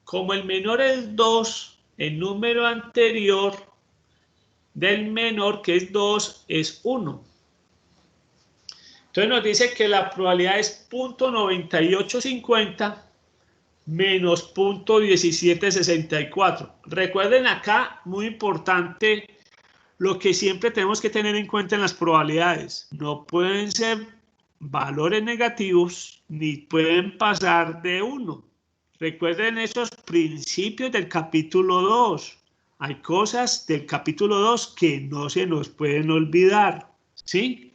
Como el menor es 2, el número anterior del menor, que es 2, es 1. Entonces nos dice que la probabilidad es 0.9850 menos 0.1764. Recuerden acá, muy importante, lo que siempre tenemos que tener en cuenta en las probabilidades. No pueden ser valores negativos ni pueden pasar de 1. Recuerden esos principios del capítulo 2. Hay cosas del capítulo 2 que no se nos pueden olvidar, ¿sí?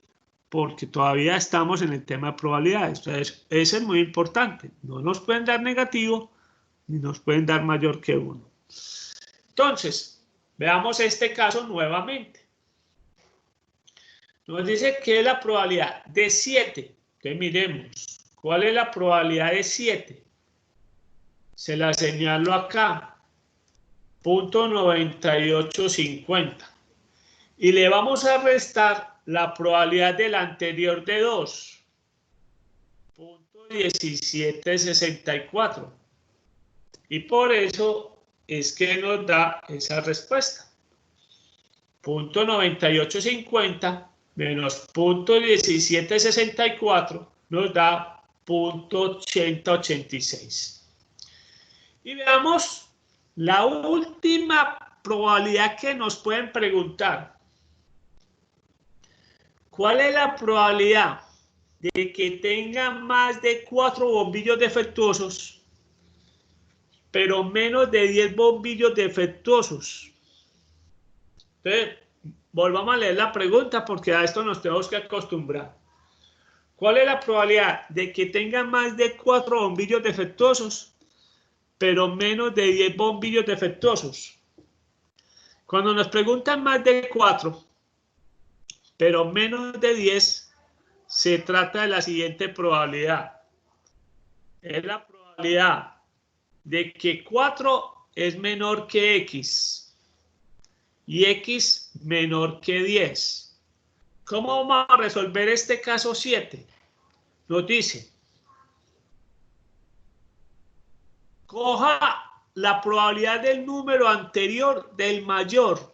Porque todavía estamos en el tema de probabilidades. Entonces, eso es muy importante. No nos pueden dar negativo ni nos pueden dar mayor que 1. Entonces, veamos este caso nuevamente. Nos dice que es la probabilidad de 7. Entonces, miremos. ¿Cuál es la probabilidad de 7? Se la señalo acá. 0.9850. Y le vamos a restar la probabilidad del anterior de 2. 0.1764. Y por eso es que nos da esa respuesta. 0.9850 menos 0.1764 nos da 0.8086. Y veamos la última probabilidad que nos pueden preguntar. ¿Cuál es la probabilidad de que tenga más de 4 bombillos defectuosos, pero menos de 10 bombillos defectuosos? Entonces, volvamos a leer la pregunta porque a esto nos tenemos que acostumbrar. ¿Cuál es la probabilidad de que tenga más de 4 bombillos defectuosos, pero menos de 10 bombillos defectuosos? Cuando nos preguntan más de 4, pero menos de 10, se trata de la siguiente probabilidad. Es la probabilidad de que 4 es menor que X y X menor que 10. ¿Cómo vamos a resolver este caso 7? Nos dice, coja la probabilidad del número anterior del mayor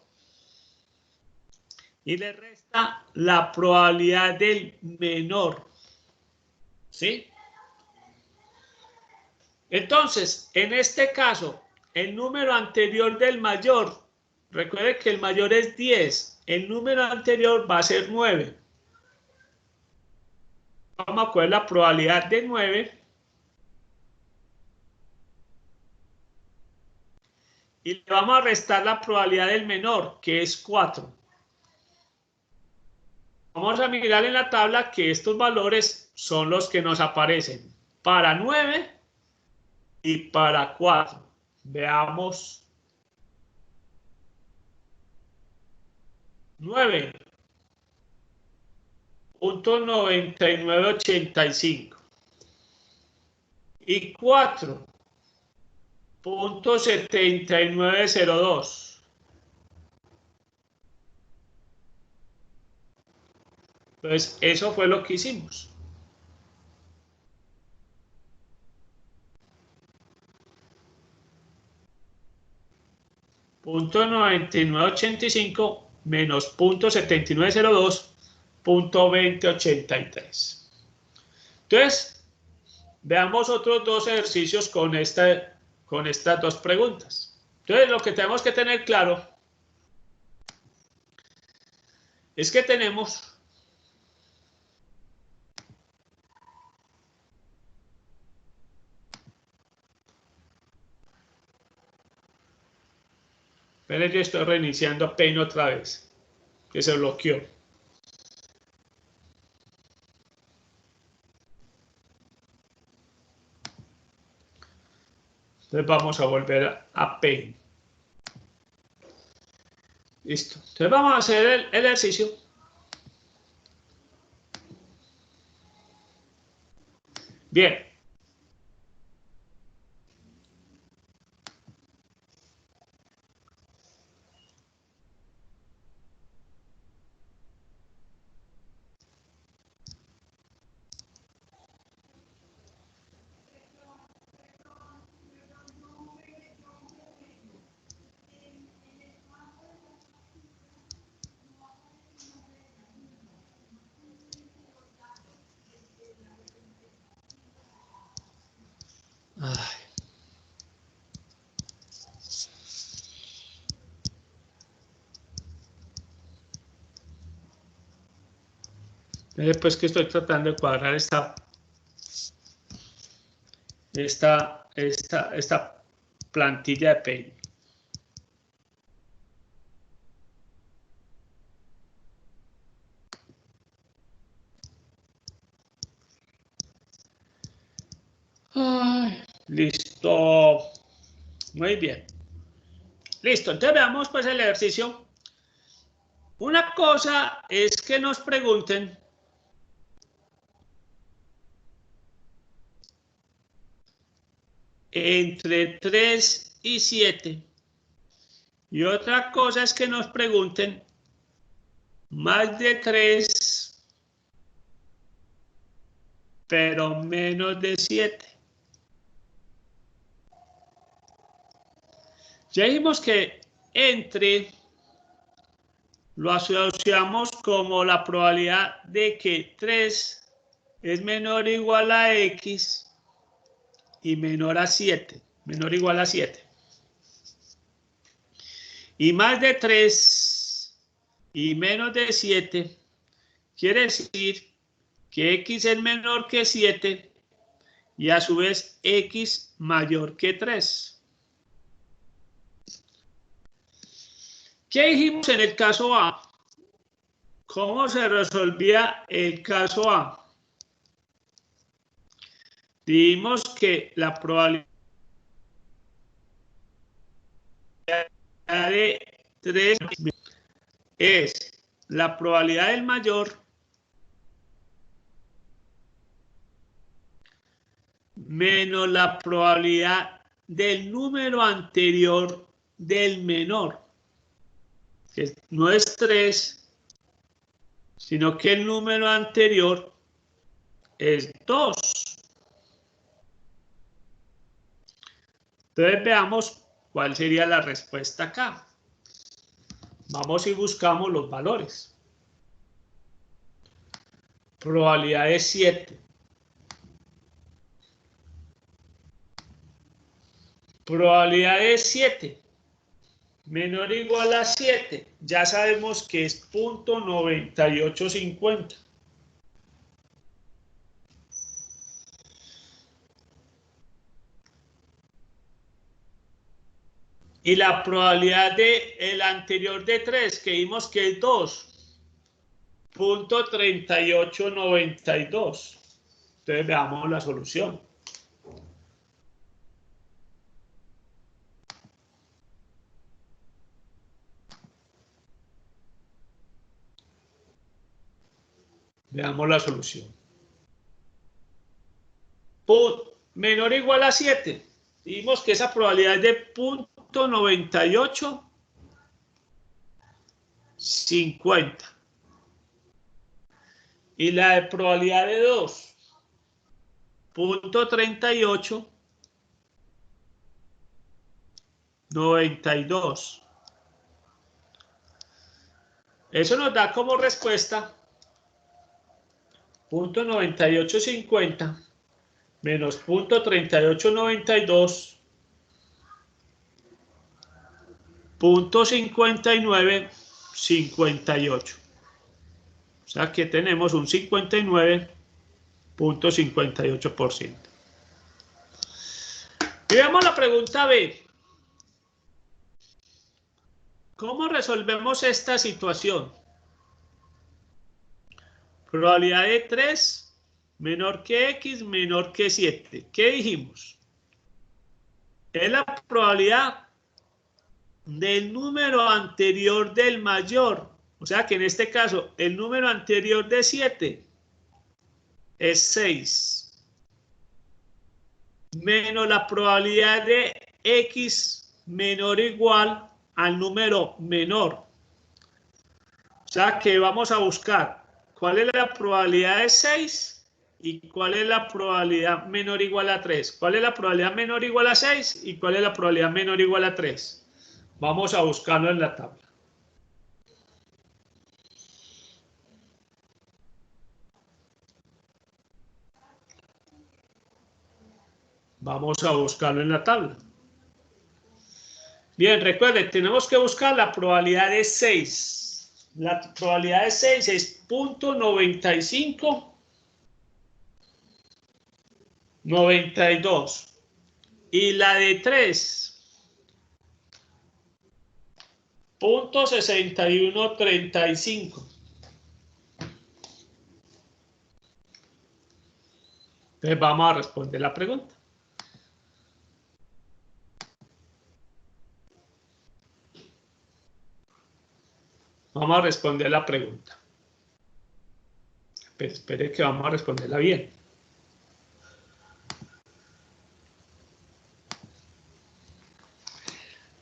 y le resta la probabilidad del menor. ¿Sí? Entonces, en este caso, el número anterior del mayor, recuerde que el mayor es 10, el número anterior va a ser 9. Vamos a coger la probabilidad de 9 y le vamos a restar la probabilidad del menor, que es 4. Vamos a mirar en la tabla que estos valores son los que nos aparecen para 9 y para 4. Veamos. 9. 0.9985. y 4.7902. Entonces, eso fue lo que hicimos. .9985 menos .7902, .2083. Entonces, veamos otros dos ejercicios con estas dos preguntas. Entonces, lo que tenemos que tener claro es que tenemos Esperen, yo estoy reiniciando Paint otra vez, que se bloqueó. Entonces vamos a volver a Paint. Listo. Entonces vamos a hacer el ejercicio. Bien. Después que estoy tratando de cuadrar esta plantilla de Paint. Listo. Muy bien. Listo. Entonces veamos pues el ejercicio. Una cosa es que nos pregunten entre 3 y 7. Y otra cosa es que nos pregunten más de 3, pero menos de 7. Ya dijimos que entre lo asociamos como la probabilidad de que 3 es menor o igual a X y menor a 7, menor o igual a 7. Y más de 3 y menos de 7 quiere decir que X es menor que 7 y a su vez X mayor que 3. ¿Qué dijimos en el caso A? ¿Cómo se resolvía el caso A? Dijimos que la probabilidad de 3 es la probabilidad del mayor menos la probabilidad del número anterior del menor, que no es 3, sino que el número anterior es 2. Entonces veamos cuál sería la respuesta acá. Vamos y buscamos los valores. Probabilidad de 7. Probabilidad de 7 menor o igual a 7. Ya sabemos que es .9850. Y la probabilidad del anterior de 3, que vimos que es 2. .3892. Entonces veamos la solución. Veamos la solución. menor o igual a 7. Dijimos que esa probabilidad es de 0.9850. Y la de probabilidad de 2, 0.3892. Eso nos da como respuesta 0.9850 menos 0.3892 0.5958. O sea que tenemos un 59.58%. Y veamos la pregunta B. ¿Cómo resolvemos esta situación? Probabilidad de 3 menor que X menor que 7. ¿Qué dijimos? Es la probabilidad del número anterior del mayor. O sea que en este caso el número anterior de 7 es 6. Menos la probabilidad de X menor o igual al número menor. O sea que vamos a buscar cuál es la probabilidad de 6 y cuál es la probabilidad menor o igual a 3. ¿Cuál es la probabilidad menor o igual a 6 y cuál es la probabilidad menor o igual a 3? Vamos a buscarlo en la tabla. Vamos a buscarlo en la tabla. Bien, recuerden, tenemos que buscar la probabilidad de 6. La probabilidad de 6 es 0.9592. Y la de 3, 0.6135. Entonces vamos a responder la pregunta. Vamos a responder la pregunta. Pero espere que vamos a responderla bien.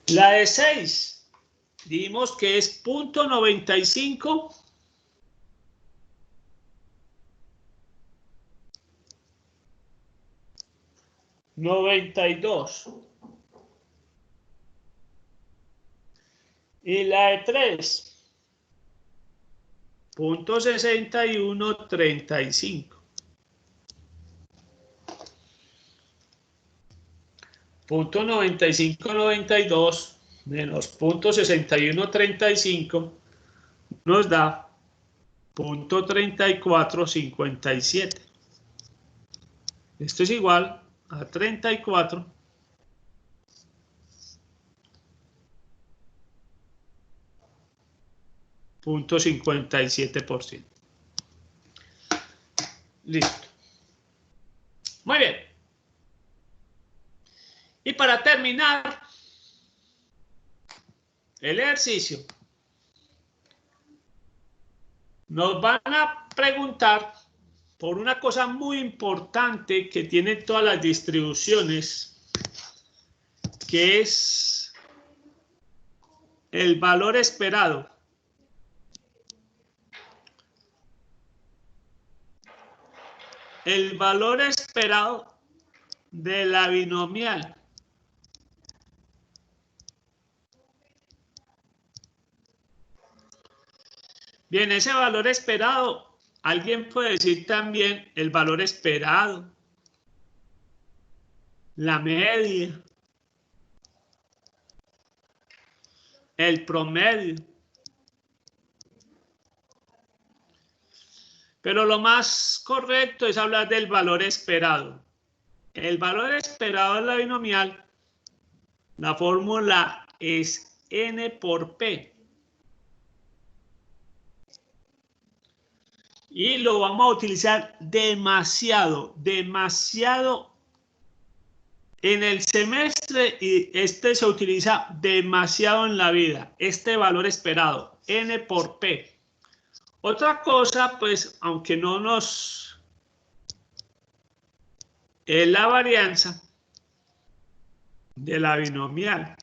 La de 6, dijimos que es 0.95. 92. Y la de 3, 0.6135. 0.9592 menos 0.6135 nos da 0.3457. Esto es igual a 34.57%. Listo. Muy bien. Y para terminar el ejercicio, nos van a preguntar por una cosa muy importante que tienen todas las distribuciones, que es el valor esperado. El valor esperado de la binomial. Bien, ese valor esperado, alguien puede decir también el valor esperado, la media, el promedio. Pero lo más correcto es hablar del valor esperado. El valor esperado de la binomial, la fórmula es n por p. Y lo vamos a utilizar demasiado en el semestre, y este se utiliza demasiado en la vida, este valor esperado, n por p. Otra cosa, pues, aunque no nos es la varianza de la binomial.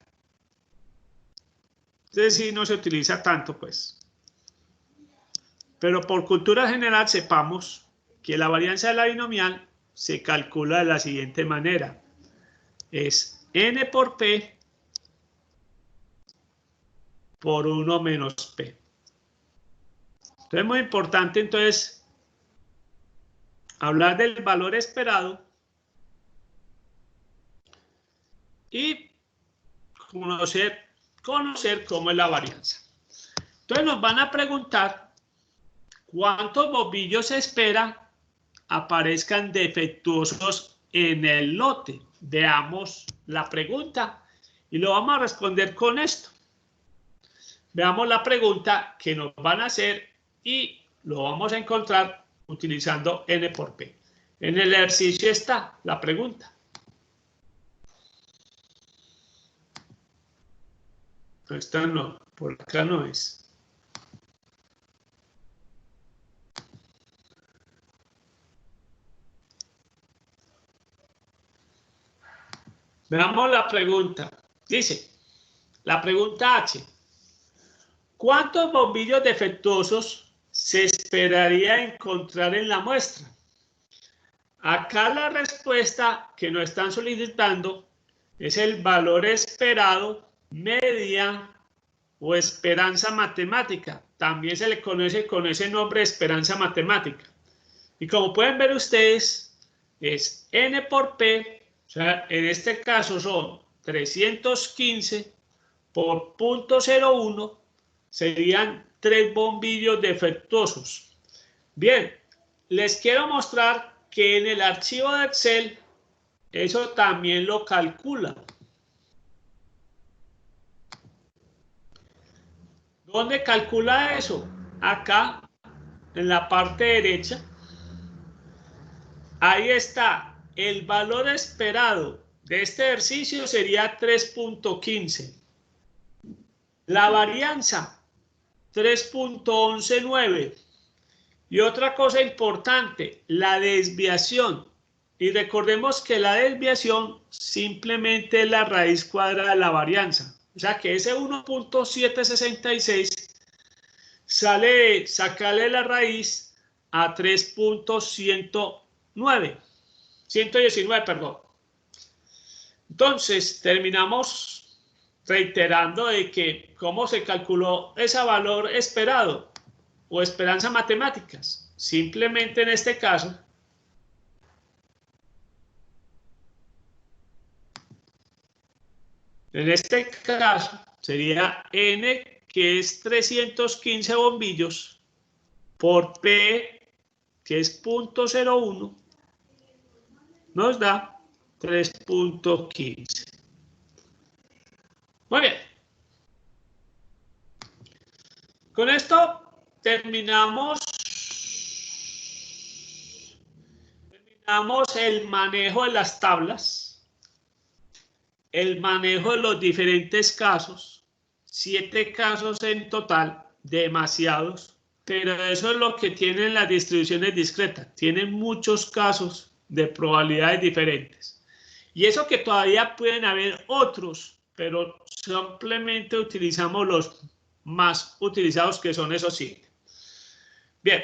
Entonces sí no se utiliza tanto, pues. Pero por cultura general sepamos que la varianza de la binomial se calcula de la siguiente manera. Es n por p por 1 menos p. Entonces es muy importante entonces hablar del valor esperado y conocer cómo es la varianza. Entonces nos van a preguntar cuántos bombillos se espera aparezcan defectuosos en el lote. Veamos la pregunta y lo vamos a responder con esto. Veamos la pregunta que nos van a hacer y lo vamos a encontrar utilizando n por p. En el ejercicio está la pregunta. Esta no, por acá no es. Veamos la pregunta. Dice, la pregunta H. ¿Cuántos bombillos defectuosos se esperaría encontrar en la muestra? Acá la respuesta que nos están solicitando es el valor esperado, media o esperanza matemática. También se le conoce con ese nombre esperanza matemática. Y como pueden ver ustedes, es n por p. O sea, en este caso son 315 por 0.01, serían 3 bombillos defectuosos. Bien, les quiero mostrar que en el archivo de Excel eso también lo calcula. ¿Dónde calcula eso? Acá, en la parte derecha. Ahí está. El valor esperado de este ejercicio sería 3.15. La varianza, 3.119. Y otra cosa importante, la desviación. Y recordemos que la desviación simplemente es la raíz cuadrada de la varianza. O sea que ese 1.766 sale de sacarle la raíz a 3.119. 119, perdón. Entonces, terminamos reiterando de que cómo se calculó ese valor esperado o esperanza matemáticas. Simplemente en este caso, sería n, que es 315 bombillos, por p, que es 0.01, nos da 3.15. Muy bien. Con esto terminamos el manejo de las tablas, el manejo de los diferentes casos, 7 casos en total, demasiados, pero eso es lo que tienen las distribuciones discretas, tienen muchos casos de probabilidades diferentes. Y eso que todavía pueden haber otros, pero simplemente utilizamos los más utilizados, que son esos 7. Bien.